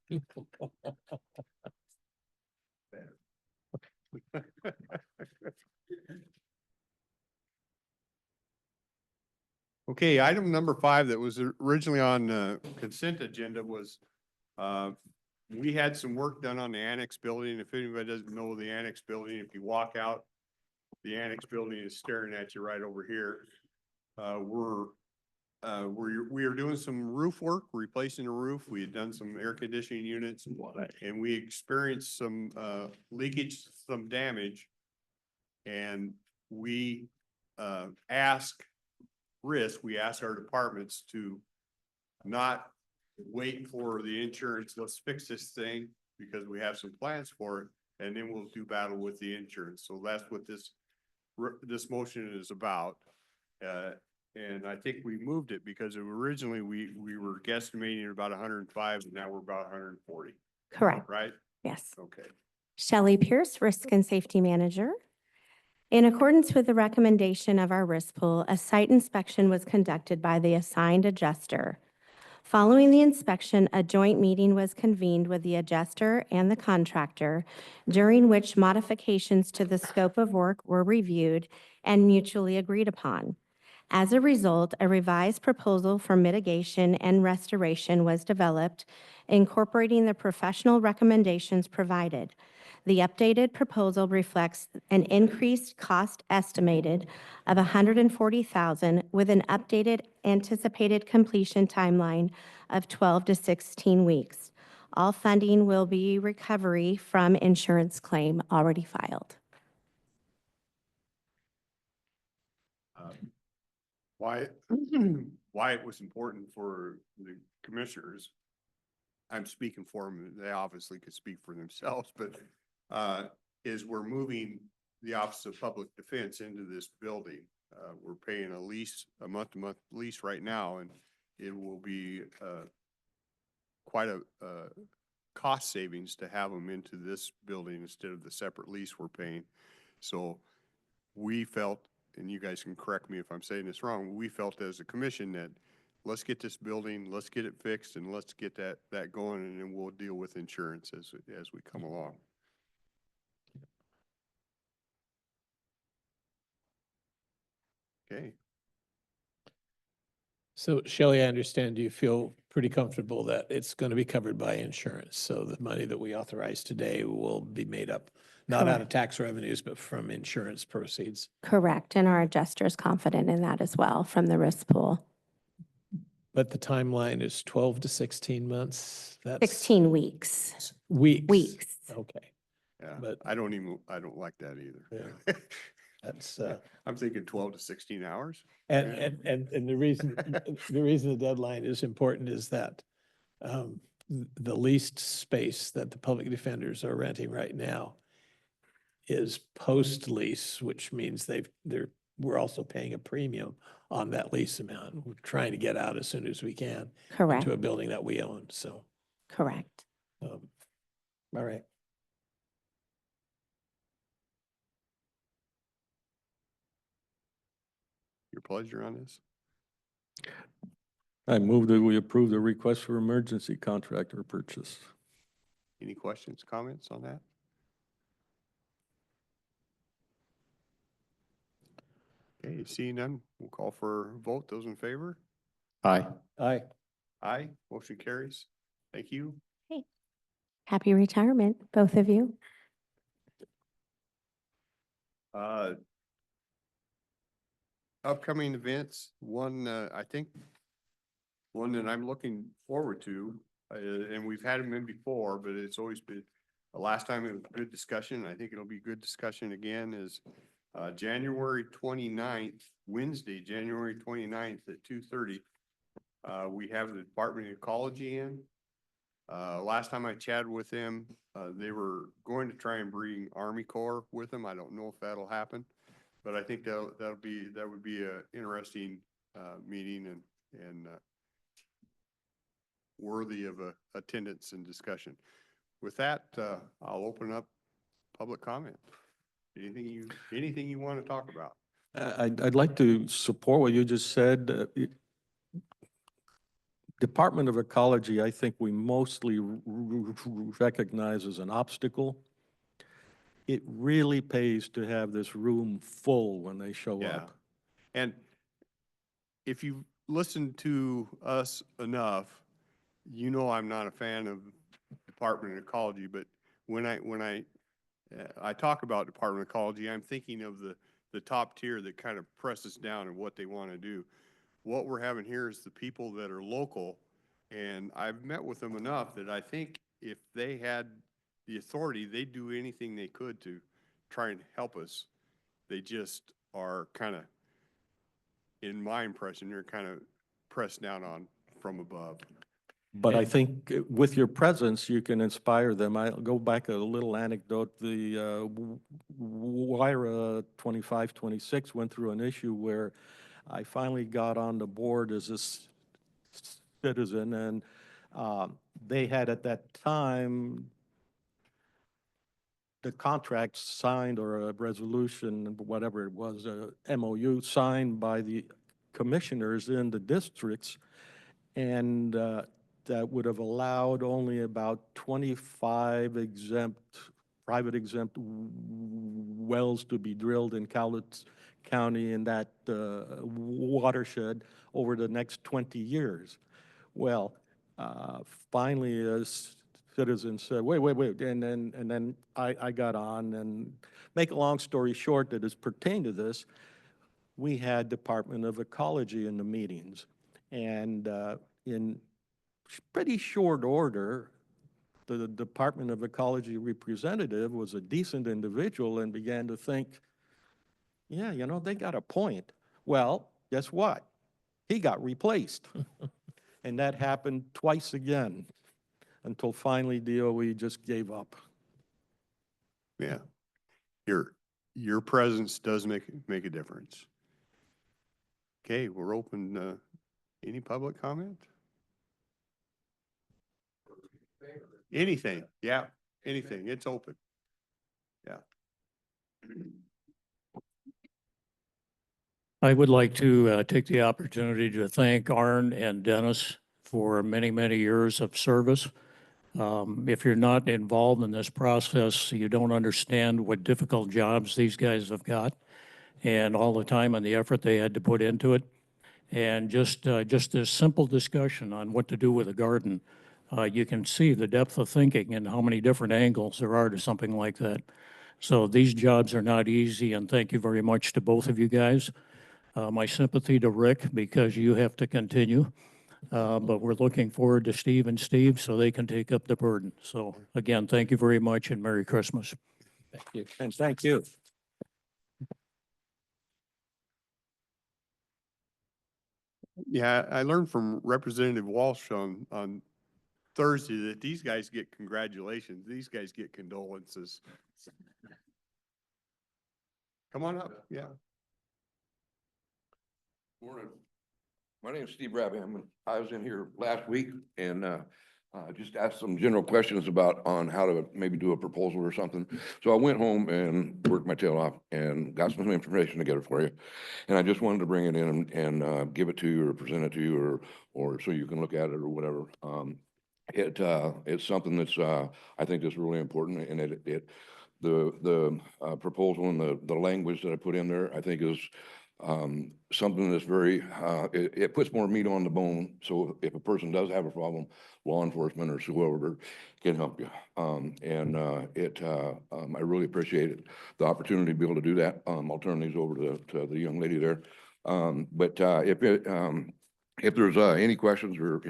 [SPEAKER 7] Okay, item number 5 that was originally on consent agenda was, we had some work done on the annex building. If anybody doesn't know the annex building, if you walk out, the annex building is staring at you right over here. We are doing some roof work, replacing the roof. We had done some air conditioning units and we experienced some leakage, some damage. And we asked our departments to not wait for the insurance. Let's fix this thing because we have some plans for it, and then we'll do battle with the insurance. So that's what this motion is about. And I think we moved it because originally we were guesstimating about 105, and now we're about 140,
[SPEAKER 20] Correct.
[SPEAKER 7] right?
[SPEAKER 20] Yes.
[SPEAKER 7] Okay.
[SPEAKER 20] Shelley Pierce, Risk and Safety Manager. In accordance with the recommendation of our risk pool, a site inspection was conducted by the assigned adjuster. Following the inspection, a joint meeting was convened with the adjuster and the contractor, during which modifications to the scope of work were reviewed and mutually agreed upon. As a result, a revised proposal for mitigation and restoration was developed, incorporating the professional recommendations provided. The updated proposal reflects an increased cost estimated of $140,000 with an updated anticipated completion timeline of 12 to 16 weeks. All funding will be recovery from insurance claim already filed.
[SPEAKER 7] Why it was important for the commissioners. I'm speaking for them. They obviously could speak for themselves, but is we're moving the Office of Public Defense into this building. We're paying a lease, a month-to-month lease right now, and it will be quite a cost savings to have them into this building instead of the separate lease we're paying. So we felt, and you guys can correct me if I'm saying this wrong, we felt as a commission that let's get this building, let's get it fixed, and let's get that going, and then we'll deal with insurance as we come along. Okay.
[SPEAKER 2] So Shelley, I understand you feel pretty comfortable that it's going to be covered by insurance. So the money that we authorize today will be made up, not out of tax revenues, but from insurance proceeds.
[SPEAKER 20] Correct, and our adjuster is confident in that as well from the risk pool.
[SPEAKER 2] But the timeline is 12 to 16 months. That's
[SPEAKER 20] 16 weeks.
[SPEAKER 2] Weeks.
[SPEAKER 20] Weeks.
[SPEAKER 2] Okay.
[SPEAKER 7] Yeah,
[SPEAKER 2] But-
[SPEAKER 7] I don't like that either.
[SPEAKER 2] Yeah. That's,
[SPEAKER 7] I'm thinking 12 to 16 hours.
[SPEAKER 2] and the reason, the deadline is important is that the leased space that the public defenders are renting right now is post-lease, which means we're also paying a premium on that lease amount. We're trying to get out as soon as we can
[SPEAKER 20] Correct.
[SPEAKER 2] into a building that we own, so.
[SPEAKER 20] Correct.
[SPEAKER 2] All right.
[SPEAKER 7] Your pleasure on this?
[SPEAKER 6] I move that we approve the request for emergency contractor purchase.
[SPEAKER 7] Any questions, comments on that? Okay, seeing none, we'll call for a vote. Those in favor?
[SPEAKER 6] Aye.
[SPEAKER 2] Aye.
[SPEAKER 7] Aye, motion carries. Thank you.
[SPEAKER 20] Happy retirement, both of you.
[SPEAKER 7] Upcoming events, one, I think, one that I'm looking forward to, and we've had them in before, but it's always been, the last time it was a good discussion. I think it'll be good discussion again is January 29th, Wednesday, January 29th at 2:30. We have the Department of Ecology in. Last time I chatted with them, they were going to try and bring Army Corps with them. I don't know if that'll happen. But I think that would be a interesting, meeting and worthy of attendance and discussion. With that, I'll open up public comment. Anything you want to talk about?
[SPEAKER 6] I'd like to support what you just said. Department of Ecology, I think we mostly recognize as an obstacle. It really pays to have this room full when they show
[SPEAKER 7] Yeah.
[SPEAKER 6] up.
[SPEAKER 7] And if you listen to us enough, you know I'm not a fan of Department of Ecology, but when I talk about Department of Ecology, I'm thinking of the top tier that kind of presses down on what they want to do. What we're having here is the people that are local, and I've met with them enough that I think if they had the authority, they'd do anything they could to try and help us. They just are kind of, in my impression, they're kind of pressed down on from above.
[SPEAKER 6] But I think with your presence, you can inspire them. I'll go back a little anecdote. The WIRA 2526 went through an issue where I finally got on the board as a citizen, and they had at that time the contract signed, or a resolution, whatever it was, a MOU signed by the commissioners in the districts, and that would have allowed only about 25 private exempt wells to be drilled in Cowlitz County in that watershed over the next 20 years. Well, finally, citizens said, wait, and then I got on, and make a long story short that is pertained to this, we had Department of Ecology in the meetings, and in pretty short order, the Department of Ecology representative was a decent individual and began to think, yeah, you know, they got a point. Well, guess what? He got replaced. And that happened twice again until finally DOE just gave up.
[SPEAKER 7] Yeah. Your presence does make a difference. Okay, we're open, any public comment? Anything, yeah, anything, it's open. Yeah.
[SPEAKER 16] I would like to take the opportunity to thank Arn and Dennis for many, many years of service. If you're not involved in this process, you don't understand what difficult jobs these guys have got and all the time and the effort they had to put into it. And just this simple discussion on what to do with a garden, you can see the depth of thinking and how many different angles there are to something like that. So these jobs are not easy, and thank you very much to both of you guys. My sympathy to Rick, because you have to continue. But we're looking forward to Steve and Steve so they can take up the burden. So again, thank you very much and Merry Christmas.
[SPEAKER 6] Thank you. And thank you.
[SPEAKER 7] Yeah, I learned from Representative Walsh on Thursday that these guys get congratulations. These guys get condolences. Come on up, yeah.
[SPEAKER 21] Morning. My name is Steve Brabham. I was in here last week and just asked some general questions about on how to maybe do a proposal or something. So I went home and worked my tail off and got some information together for you. And I just wanted to bring it in and give it to you or present it to you or so you can look at it or whatever. It's something that's I think is really important, and the proposal and the language that I put in there, I think is something that's very, it puts more meat on the bone. So if a person does have a problem, law enforcement or whoever can help you. I really appreciate it, the opportunity to be able to do that. I'll turn these over to the young lady there. If there's any questions or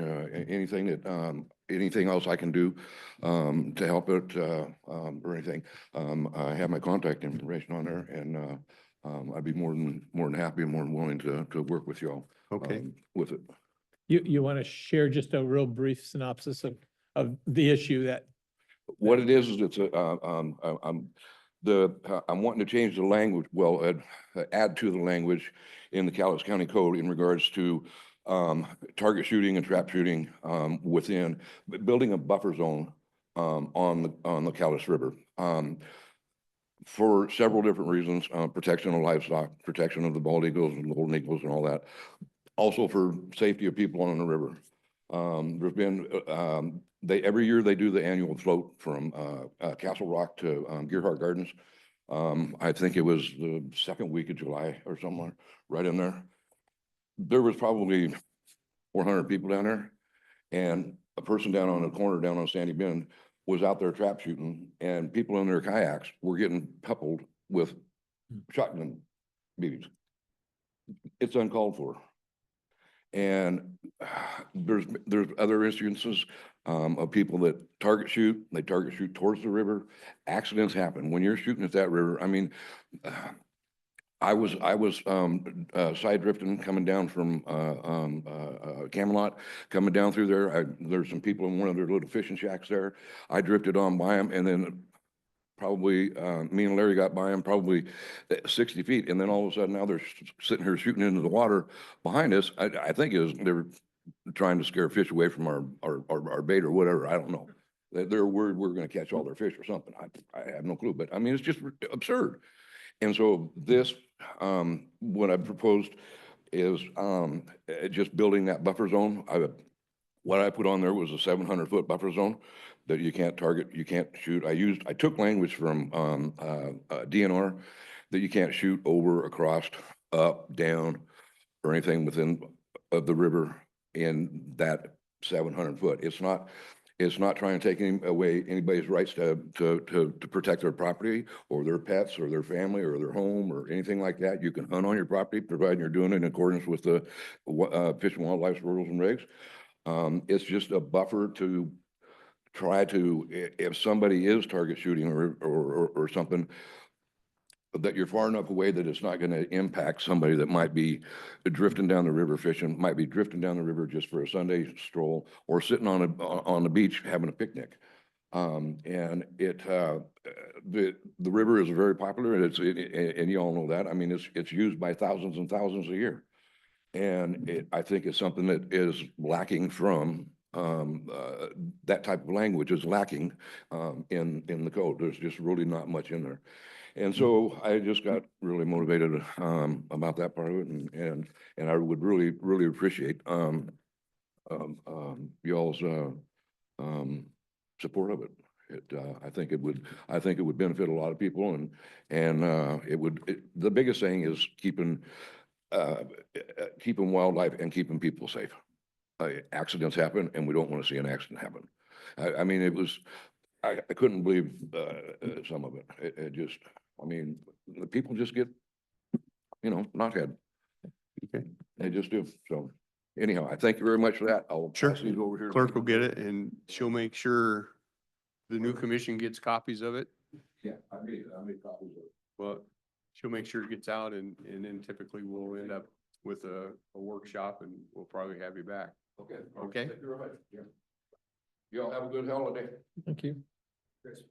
[SPEAKER 21] anything that anything else I can do to help it or anything, I have my contact information on there, and I'd be more than happy and more than willing to work with y'all.
[SPEAKER 7] Okay.
[SPEAKER 21] With it.
[SPEAKER 2] You want to share just a real brief synopsis of the issue that,
[SPEAKER 21] What it is it's a, I'm wanting to change the language, well, add to the language in the Cowlitz County Code in regards to target shooting and trap shooting within, building a buffer zone on the Cowlitz River. For several different reasons, protection of livestock, protection of the bald eagles and golden eagles and all that. Also for safety of people on the river. There's been, every year they do the annual float from Castle Rock to Gearhart Gardens. I think it was the second week of July or somewhere, right in there. There was probably 400 people down there, and a person down on the corner down on Sandy Bend was out there trap shooting, and people in their kayaks were getting coupled with shotgun BBs. It's uncalled for. And there's other instances of people that target shoot, they target shoot towards the river. Accidents happen when you're shooting at that river. I mean, I was side drifting coming down from Camelot, coming down through there. There's some people in one of their little fishing shacks there. I drifted on by them, and then probably me and Larry got by them probably 60 feet, and then all of a sudden now they're sitting here shooting into the water behind us. I think it was they were trying to scare fish away from our bait or whatever. I don't know. They're worried we're going to catch all their fish or something. I have no clue, but I mean it's just absurd. And so this, what I proposed is just building that buffer zone. What I put on there was a 700-foot buffer zone that you can't target, you can't shoot. I took language from DNR that you can't shoot over, across, up, down, or anything within of the river in that 700 foot. It's not trying to take away anybody's rights to protect their property or their pets or their family or their home or anything like that. You can hunt on your property, provided you're doing it in accordance with the Fish and Wildlife rules and regs. It's just a buffer to try to, if somebody is target shooting or something, that you're far enough away that it's not going to impact somebody that might be drifting down the river fishing, might be drifting down the river just for a Sunday stroll or sitting on the beach having a picnic. And the river is very popular, and you all know that. I mean, it's used by thousands and thousands a year. And I think it's something that is lacking from that type of language is lacking in the code. There's just really not much in there. And so I just got really motivated about that part of it, and I would really appreciate y'all's support of it. I think it would benefit a lot of people, and the biggest thing is keeping wildlife and keeping people safe. Accidents happen, and we don't want to see an accident happen. I mean, I couldn't believe some of it. It just, I mean, the people just get, knothead.
[SPEAKER 7] Okay.
[SPEAKER 21] They just do. So anyhow, I thank you very much for that. I'll pass these over here.
[SPEAKER 7] Clerk will get it, and she'll make sure the new commission gets copies of it.
[SPEAKER 21] Yeah, I made copies of it.
[SPEAKER 7] Well, she'll make sure it gets out, and then typically we'll end up with a workshop, and we'll probably have you back.
[SPEAKER 21] Okay.
[SPEAKER 7] Okay.
[SPEAKER 21] Thank you very much. Yeah. Y'all have a good holiday.
[SPEAKER 2] thank you.
[SPEAKER 21] Chris.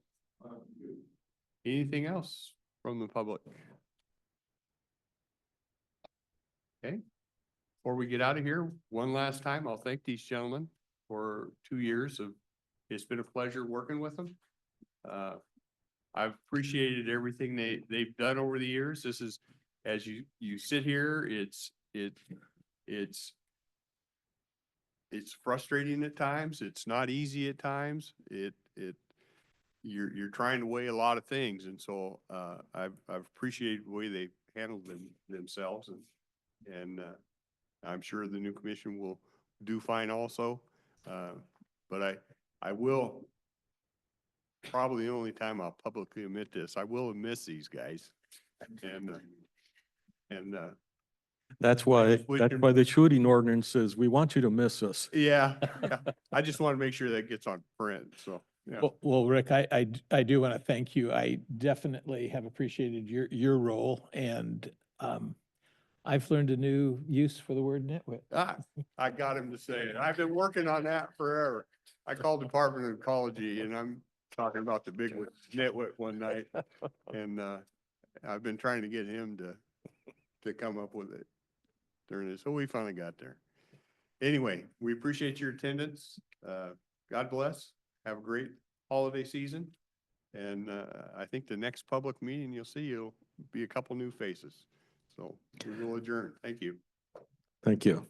[SPEAKER 7] Anything else from the public? Okay. Before we get out of here, one last time, I'll thank these gentlemen for 2 years it's been a pleasure working with them. I've appreciated everything they've done over the years. This is, as you sit here, it's frustrating at times. It's not easy at times. You're trying to weigh a lot of things, and so I've appreciated the way they've handled themselves, and I'm sure the new commission will do fine also. But I will, probably the only time I'll publicly admit this, I will miss these guys, and
[SPEAKER 6] That's why the shooting ordinance says, we want you to miss us.
[SPEAKER 7] yeah, I just want to make sure that gets on print. So. Yeah.
[SPEAKER 2] Well, Rick, I do want to thank you. I definitely have appreciated your role, and I've learned a new use for the word nitwit.
[SPEAKER 7] I got him to say it. I've been working on that forever. I called Department of Ecology and I'm talking about the big nitwit one night. And, I've been trying to get him to come up with it during this. So we finally got there. Anyway, we appreciate your attendance. God bless. Have a great holiday season. And, I think the next public meeting you'll see, will be a couple new faces. So we will adjourn. Thank you.
[SPEAKER 6] Thank you.